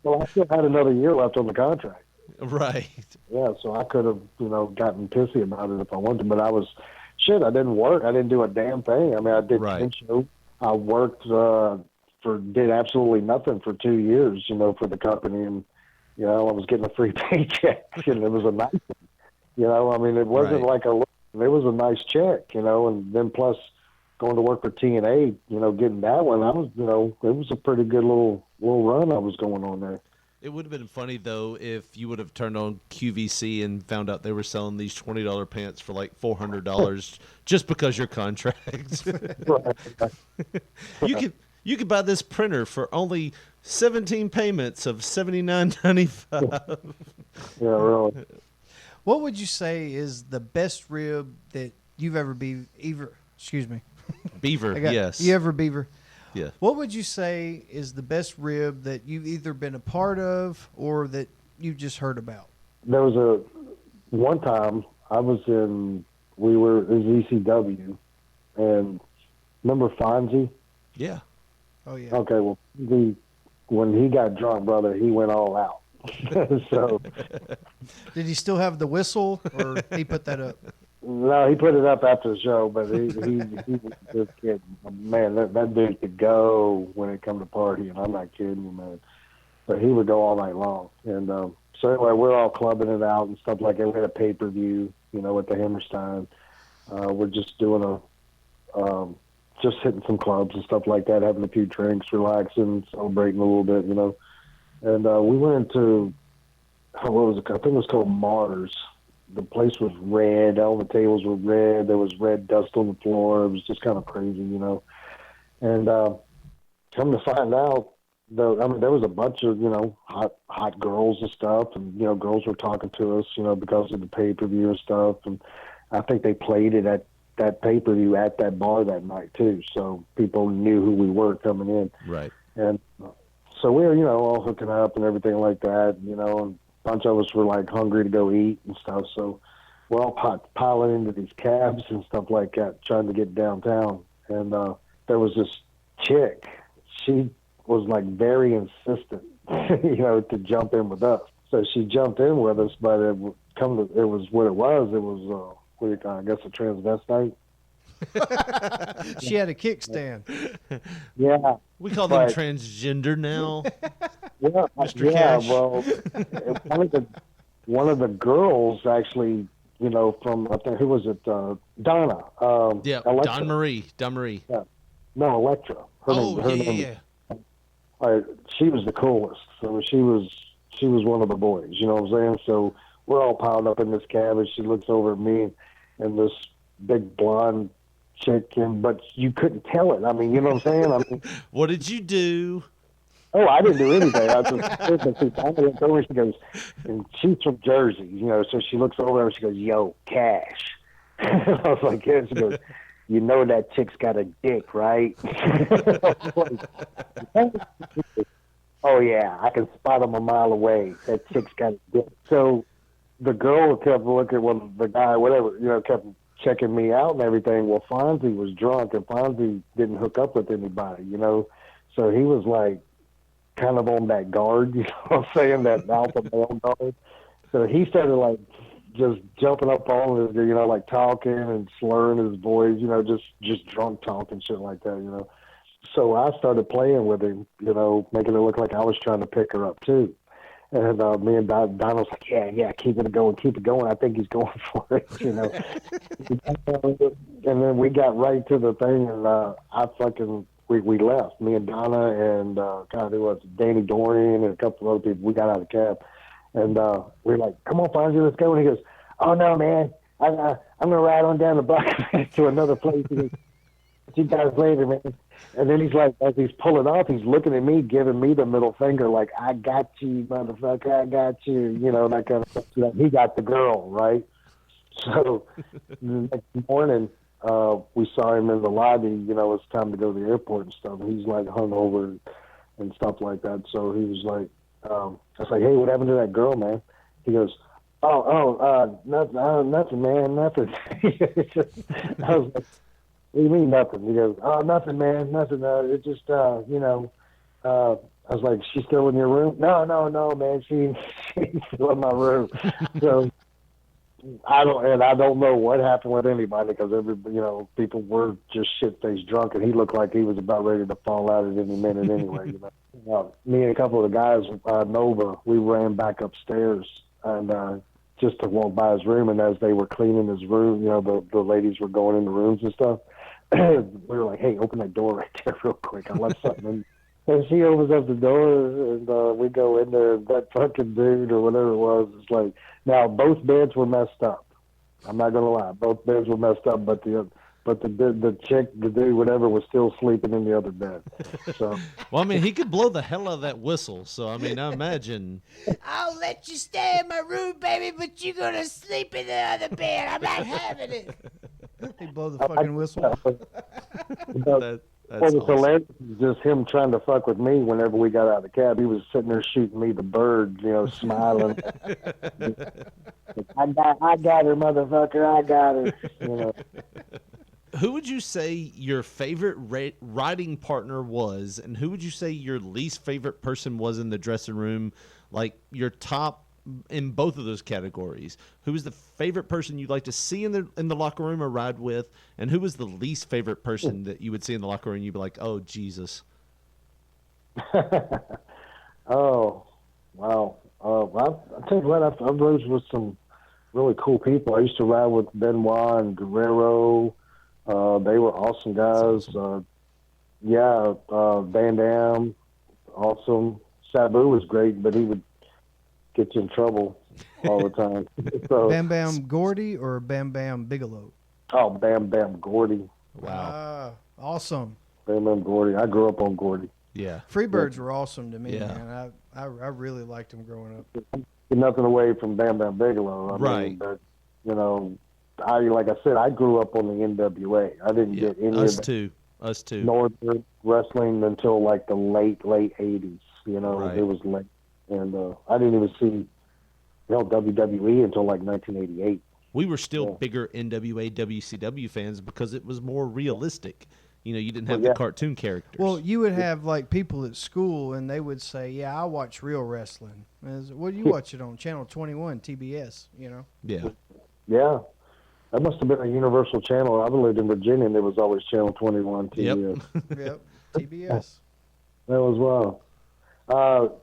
Well, I still had another year left on the contract. Right. Yeah, so I could have, gotten pissy about it if I wanted to, but I didn't work. I didn't do a damn thing. I mean, I did 10 shows. I worked did absolutely nothing for 2 years, for the company, and I was getting a free paycheck, and it was a nice one. I mean, it wasn't Right. it was a nice check, and then plus going to work for TNA, getting that one, I was, it was a pretty good little run I was going on there. It would have been funny, though, if you would have turned on QVC and found out they were selling these $20 pants for like $400 just because your contract. You could buy this printer for only 17 payments of $79.95. Yeah, really. What would you say is the best rib that you've ever excuse me. Beaver, yes. You ever beaver? Yeah. What would you say is the best rib that you've either been a part of or that you've just heard about? There was one time it was ECW, and remember Fonzie? Yeah. Oh, yeah. Okay, well, when he got drunk, brother, he went all out. So, did he still have the whistle, or he put that up? No, he put it up after the show, but he was just kidding. Man, that dude could go when it come to partying. I'm not kidding you, man. But he would go all night long. And so anyway, we're all clubbing it out and stuff like that. We had a pay-per-view, at the Hammerstein. We're just doing just hitting some clubs and stuff like that, having a few drinks, relaxing, celebrating a little bit, And we went into, what was it? I think it was called Mars. The place was red. All the tables were red. There was red dust on the floor. It was just kind of crazy, And come to find out, there was a bunch of, hot girls and stuff. And, girls were talking to us, because of the pay-per-view and stuff. And I think they played it at that pay-per-view at that bar that night, too. So people knew who we were coming in. Right. And so we were, all hooking up and everything like that, and a bunch of us were like hungry to go eat and stuff. So we're all piling into these cabs and stuff like that, trying to get downtown. And there was this chick. She was like very insistent, to jump in with us. So she jumped in with us, but it was what it was. It was, I guess, a transvestite. She had a kickstand. Yeah. We call them transgender now. Yeah, Mr. Cash. Well, one of the girls actually, from, I think, who was it? Donna. Yeah, Electra. Don Marie. Yeah. No, Electra. Her name. She was the coolest. So she was one of the boys, you know what I'm saying? So we're all piled up in this cab, and she looks over at me and this big blonde chick, but you couldn't tell it. I mean, you know what I'm saying? What did you do? Oh, I didn't do anything. I just finally looked over. She goes, and she's from Jersey, so she looks over and she goes, "Yo, Cash." I was like, "Yeah." She goes, "You know that chick's got a dick, right?" Oh yeah, I can spot him a mile away. That chick's got a dick. So the girl kept looking, the guy, whatever, kept checking me out and everything. Well, Fonzie was drunk, and Fonzie didn't hook up with anybody, so he was like kind of on that guard, you know what I'm saying, that alpha male guard. So he started like just jumping up on us, like talking and slurring his voice, just drunk talk and shit like that, So I started playing with him, making it look like I was trying to pick her up too. And me and Donald's like, yeah, keep it going. I think he's going for it, And then we got right to the thing, and we left. Me and Donna and who was it? Danny Dorian and a couple of other people. We got out of the cab, and we were like, "Come on, Fonzie, let's go." And he goes, "Oh no, man, I'm gonna ride on down the block to another place." He goes, "See you guys later, man." And then he's like, as he's pulling off, he's looking at me, giving me the middle finger, like, "I got you, motherfucker, I got you," that kind of stuff. He got the girl, right? So the next morning, we saw him in the lobby, it's time to go to the airport and stuff. And he's like hungover and stuff like that. So he was like, I was like, "Hey, what happened to that girl, man?" He goes, nothing, man, nothing. I was like, "What do you mean nothing?" He goes, "Oh, nothing, man, nothing. It just, I was like, "She's still in your room?" No, man, she's still in my room." So I don't know what happened with anybody because people were just shit-faced drunk, and he looked like he was about ready to fall out at any minute anyway. Me and a couple of the guys, Nova, we ran back upstairs and just to walk by his room, and as they were cleaning his room, the ladies were going in the rooms and stuff. We were like, "Hey, open that door right there real quick. I left something in." And she opens up the door, and we go in there, and that fucking dude or whatever it was, it's like, now both beds were messed up. I'm not gonna lie, both beds were messed up, but the chick, the dude, whatever, was still sleeping in the other bed. So, well, I mean, he could blow the hell out of that whistle. So, I mean, I imagine. I'll let you stay in my room, baby, but you're gonna sleep in the other bed. I'm not having it. He blow the fucking whistle. That's awesome. Hilarious was just him trying to fuck with me whenever we got out of the cab. He was sitting there shooting me the bird, smiling. I got her, motherfucker. I got her. Who would you say your favorite riding partner was, and who would you say your least favorite person was in the dressing room? Like your top in both of those categories. Who was the favorite person you'd like to see in the locker room or ride with, and who was the least favorite person that you would see in the locker room and you'd be like, oh, Jesus? Oh, wow. Well, I'll tell you what, I've rode with some really cool people. I used to ride with Benoit and Guerrero. They were awesome guys. Awesome. Van Dam, awesome. Sabu was great, but he would get you in trouble all the time. So, Bam Bam Gordy or Bam Bam Bigelow? Oh, Bam Bam Gordy. Wow. Awesome. Bam Bam Gordy. I grew up on Gordy. Yeah. Freebirds were awesome to me, man. I really liked them growing up. Nothing away from Bam Bam Bigelow. I mean, but, like I said, I grew up on the NWA. I didn't get any us of too. Us too. Northern wrestling until like the late 80s. Right. It was late. And I didn't even see WWE until like 1988. We were still bigger NWA, WCW fans because it was more realistic. You didn't have the cartoon characters. Well, you would have like people at school, and they would say, "Yeah, I watch real wrestling." What do you watch it on? Channel 21, TBS. Yeah. Yeah. That must have been a universal channel. I lived in Virginia, and there was always Channel 21, TBS. Yep, TBS. That was wild.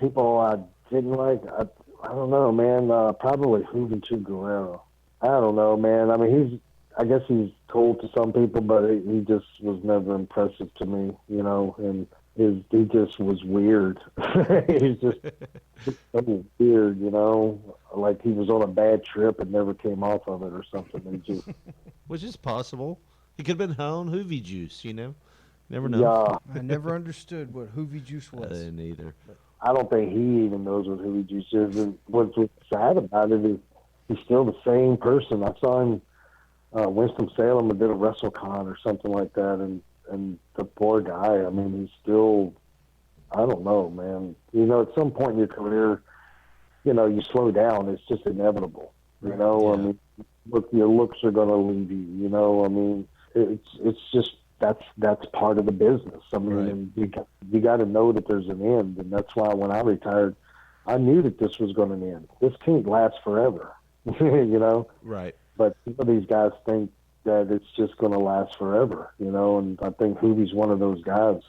People I didn't like, I don't know, man. Probably Juventud Guerrero. I don't know, man. I mean, I guess he's cool to some people, but he just was never impressive to me, and he just was weird. He's just so weird, like he was on a bad trip and never came off of it or something. Which is possible. He could have been high on Hoovy juice, Never know. Yeah. I never understood what Hoovy juice was. I didn't either. I don't think he even knows what Hoovy juice is. And what's sad about it is he's still the same person. I saw him Winston-Salem did a WrestleCon or something like that, and the poor guy, I mean, he's still, I don't know, man. At some point in your career, you slow down. It's just inevitable, I mean, your looks are going to leave you, I mean, it's just, that's part of the business. I mean, you got to know that there's an end, and that's why when I retired, I knew that this was going to end. This can't last forever, Right. But these guys think that it's just going to last forever, and I think Hoovy's one of those guys.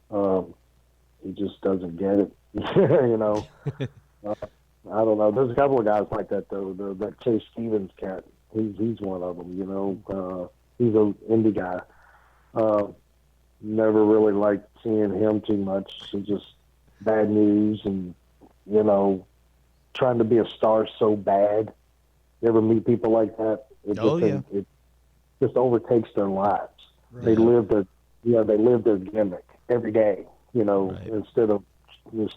He just doesn't get it, I don't know. There's a couple of guys like that, though. That Chase Stevens cat, he's one of them, He's an indie guy. Never really liked seeing him too much. He's just bad news and, trying to be a star so bad. You ever meet people like that? It just overtakes their lives. Right. They live their gimmick every day, instead of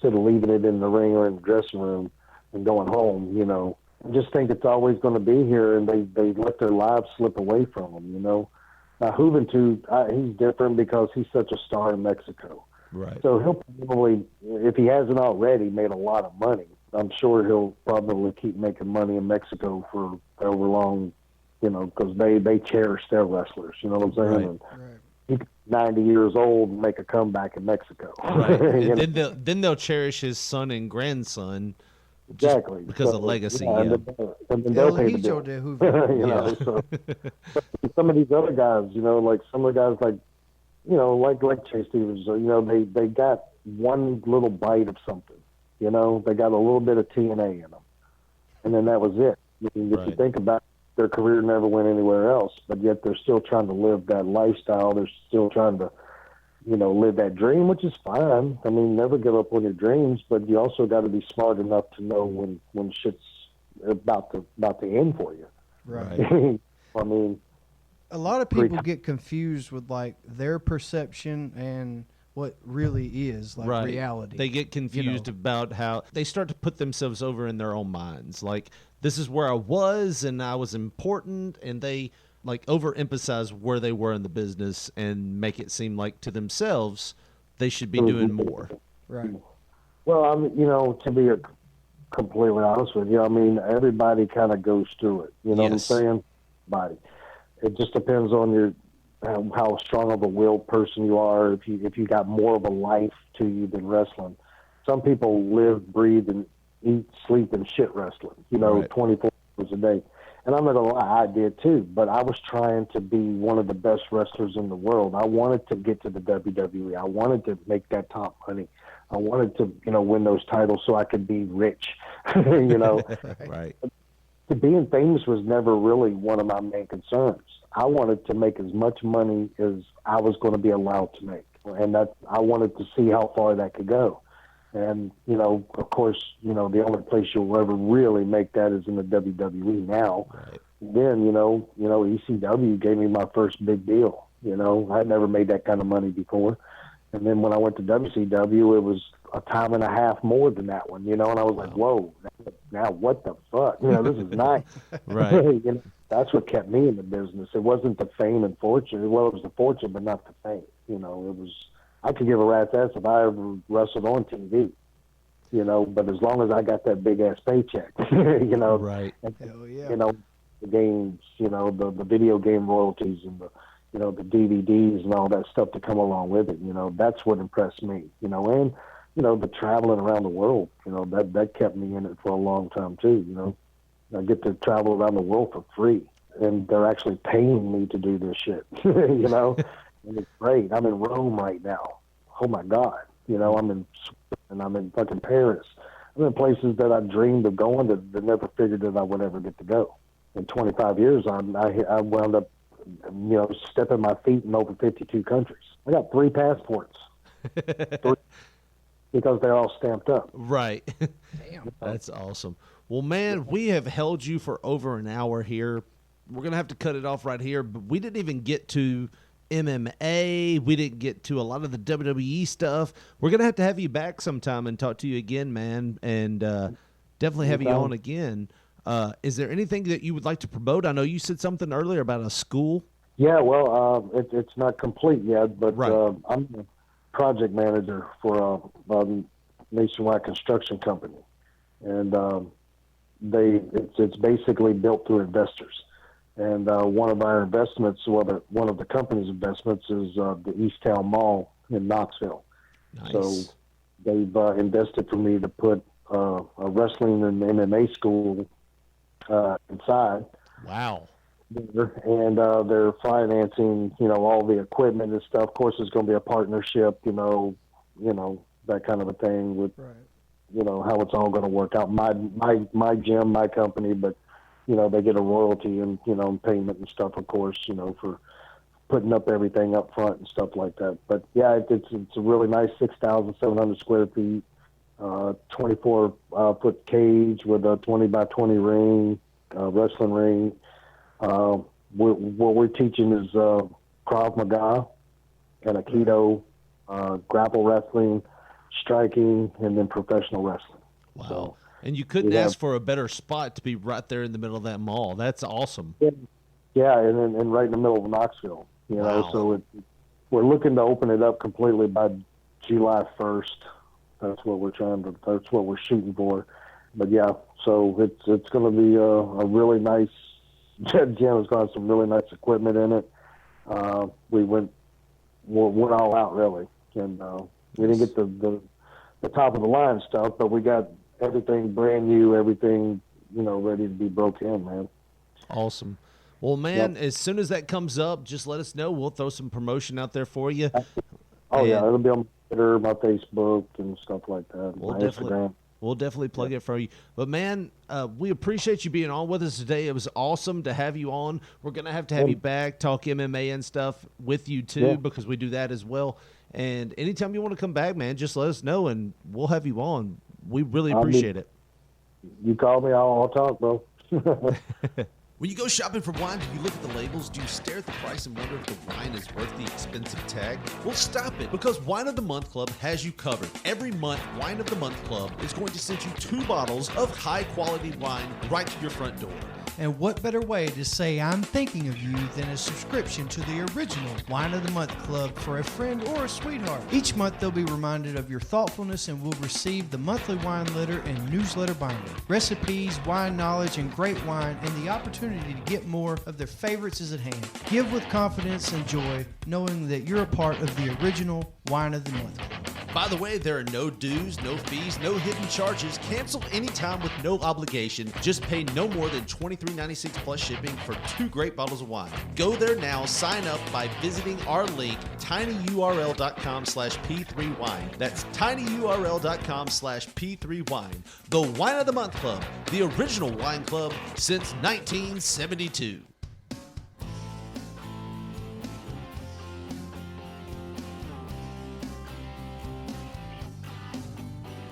leaving it in the ring or in the dressing room and going home, I just think it's always going to be here, and they let their lives slip away from them, Now, Juventud, he's different because he's such a star in Mexico. Right. So he'll probably, if he hasn't already, made a lot of money. I'm sure he'll probably keep making money in Mexico for however long, because they cherish their wrestlers. You know what I'm saying? Right. He's 90 years old and make a comeback in Mexico. Right. And then they'll cherish his son and grandson Exactly. Because of legacy, yeah. yeah. And then they'll El pay the Hijo bill. de Hoover. You know, so some of these other guys, you know, like some of the guys like, you know, like Chase Stevens, you know, they got one little bite of something, you know, they got a little bit of TNA in them, and then that was it. I mean, if you think about it, their career never went anywhere else, but yet they're still trying to live that lifestyle. They're still trying to, you know, live that dream, which is fine. I mean, never give up on your dreams, but you also got to be smart enough to know when shit's about to end for you. Right. I mean, a lot of people get confused with like their perception and what really is like reality. They get confused about how they start to put themselves over in their own minds. Like, this is where I was and I was important, and they like overemphasize where they were in the business and make it seem like to themselves they should be doing more. Right. Well, I mean, you know, to be completely honest with you, I mean, everybody kind of goes through it. You know what I'm saying? Everybody. It just depends on your how strong of a willed person you are. If you got more of a life to you than wrestling. Some people live, breathe, and eat, sleep, and shit wrestling. You know, 24 hours a day. And I'm not gonna lie, I did too. But I was trying to be one of the best wrestlers in the world. I wanted to get to the WWE. I wanted to make that top money. I wanted to, you know, win those titles so I could be rich. You know, Right. Being famous was never really one of my main concerns. I wanted to make as much money as I was going to be allowed to make, and that I wanted to see how far that could go. And you know, of course, you know, the only place you'll ever really make that is in the WWE now. Right. Then you know, ECW gave me my first big deal. You know, I'd never made that kind of money before. And then when I went to WCW, it was a time and a half more than that one, you know, and I was like, whoa, now what the fuck? You know, this is nice. Right. You know, that's what kept me in the business. It wasn't the fame and fortune. Well, it was the fortune, but not the fame. You know, it was, I could give a rat's ass if I ever wrestled on TV, you know, but as long as I got that big ass paycheck, you know, Right. Hell yeah. You know, the games, you know, the video game royalties and the, you know, the DVDs and all that stuff to come along with it. You know, that's what impressed me, you know, and, you know, the traveling around the world, you know, that kept me in it for a long time too, you know. I get to travel around the world for free, and they're actually paying me to do this shit, you know, and it's great. I'm in Rome right now. Oh my God. You know, I'm in and I'm in fucking Paris. I'm in places that I dreamed of going that never figured that I would ever get to go. In 25 years, I wound up, you know, stepping my feet in over 52 countries. I got 3 passports. 3, because they're all stamped up. Right. Damn. That's awesome. Well, man, we have held you for over an hour here. We're going to have to cut it off right here, but we didn't even get to MMA. We didn't get to a lot of the WWE stuff. We're going to have you back sometime and talk to you again, man, and definitely have you on again. Is there anything that you would like to promote? I know you said something earlier about a school. Yeah, well, it's not complete yet, but I'm the project manager for a nationwide construction company, and it's basically built through investors. And one of our investments, one of the company's investments, is the East Town Mall in Knoxville. Nice. So they've invested for me to put a wrestling and MMA school inside. Wow. And they're financing, you know, all the equipment and stuff. Of course, it's going to be a partnership, you know, that kind of a thing with, you know, how it's all going to work out. My gym, my company, but, you know, they get a royalty and, you know, payment and stuff, of course, you know, for putting up everything up front and stuff like that. But yeah, it's a really nice 6,700 square feet, 24 foot cage with a 20 by 20 ring, wrestling ring. What we're teaching is Krav Maga and Aikido, grapple wrestling, striking, and then professional wrestling. Wow. So, and you couldn't ask for a better spot to be right there in the middle of that mall. That's awesome. Yeah, and right in the middle of Knoxville. You know, so we're looking to open it up completely by July 1st. That's what we're shooting for. But yeah, so it's going to be a really nice gym. It's going to have some really nice equipment in it. We went all out really, and we didn't get the top of the line stuff, but we got everything brand new, everything, ready to be broke in, man. Awesome. Well, man, as soon as that comes up, just let us know. We'll throw some promotion out there for you. Oh, yeah, And it'll be on Twitter, my Facebook, and stuff like that. My Instagram. We'll definitely plug it for you. But, man, we appreciate you being on with us today. It was awesome to have you on. We're going to have you back, talk MMA and stuff with you, too, because we do that as well. And anytime you want to come back, man, just let us know, and we'll have you on. We really appreciate it. You call me, I'll talk, bro. When you go shopping for wine, do you look at the labels? Do you stare at the price and wonder if the wine is worth the expensive tag? Well, stop it, because Wine of the Month Club has you covered. Every month, Wine of the Month Club is going to send you 2 bottles of high-quality wine right to your front door. And what better way to say I'm thinking of you than a subscription to the original Wine of the Month Club for a friend or a sweetheart. Each month they'll be reminded of your thoughtfulness and will receive the monthly wine letter and newsletter binder. Recipes, wine knowledge, and great wine, and the opportunity to get more of their favorites is at hand. Give with confidence and joy, knowing that you're a part of the original Wine of the Month Club. By the way, there are no dues, no fees, no hidden charges. Cancel anytime with no obligation. Just pay no more than $23.96 plus shipping for 2 great bottles of wine. Go there now. Sign up by visiting our link, tinyurl.com/P3wine. That's tinyurl.com/P3wine. The Wine of the Month Club, the original wine club since 1972.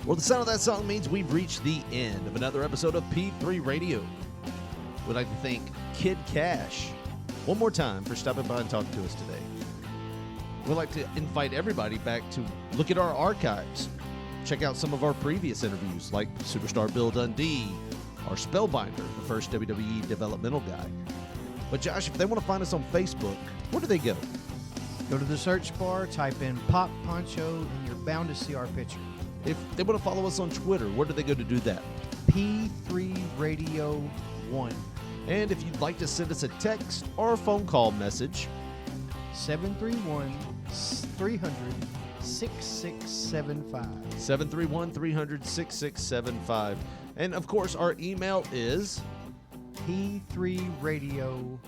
Well, the sound of that song means we've reached the end of another episode of P3 Radio. We'd like to thank Kid Kash one more time for stopping by and talking to us today. We'd like to invite everybody back to look at our archives. Check out some of our previous interviews, like Superstar Bill Dundee, our Spellbinder, the first WWE developmental guy. But Josh, if they want to find us on Facebook, where do they go? Go to the search bar, type in Pop Poncho, and you're bound to see our picture. If they want to follow us on Twitter, where do they go to do that? P3 Radio 1. And if you'd like to send us a text or a phone call message, 731-300-6675. 731-300-6675. And of course, our email is P3Radio1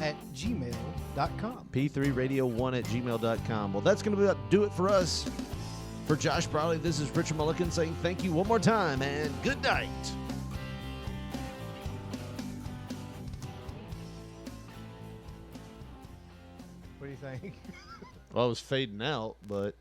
at gmail.com. P3Radio1 at gmail.com. Well, that's going to do it for us. For Josh Brawley, this is Richard Mulligan saying thank you one more time and good night. What do you think? Well, I was fading out, but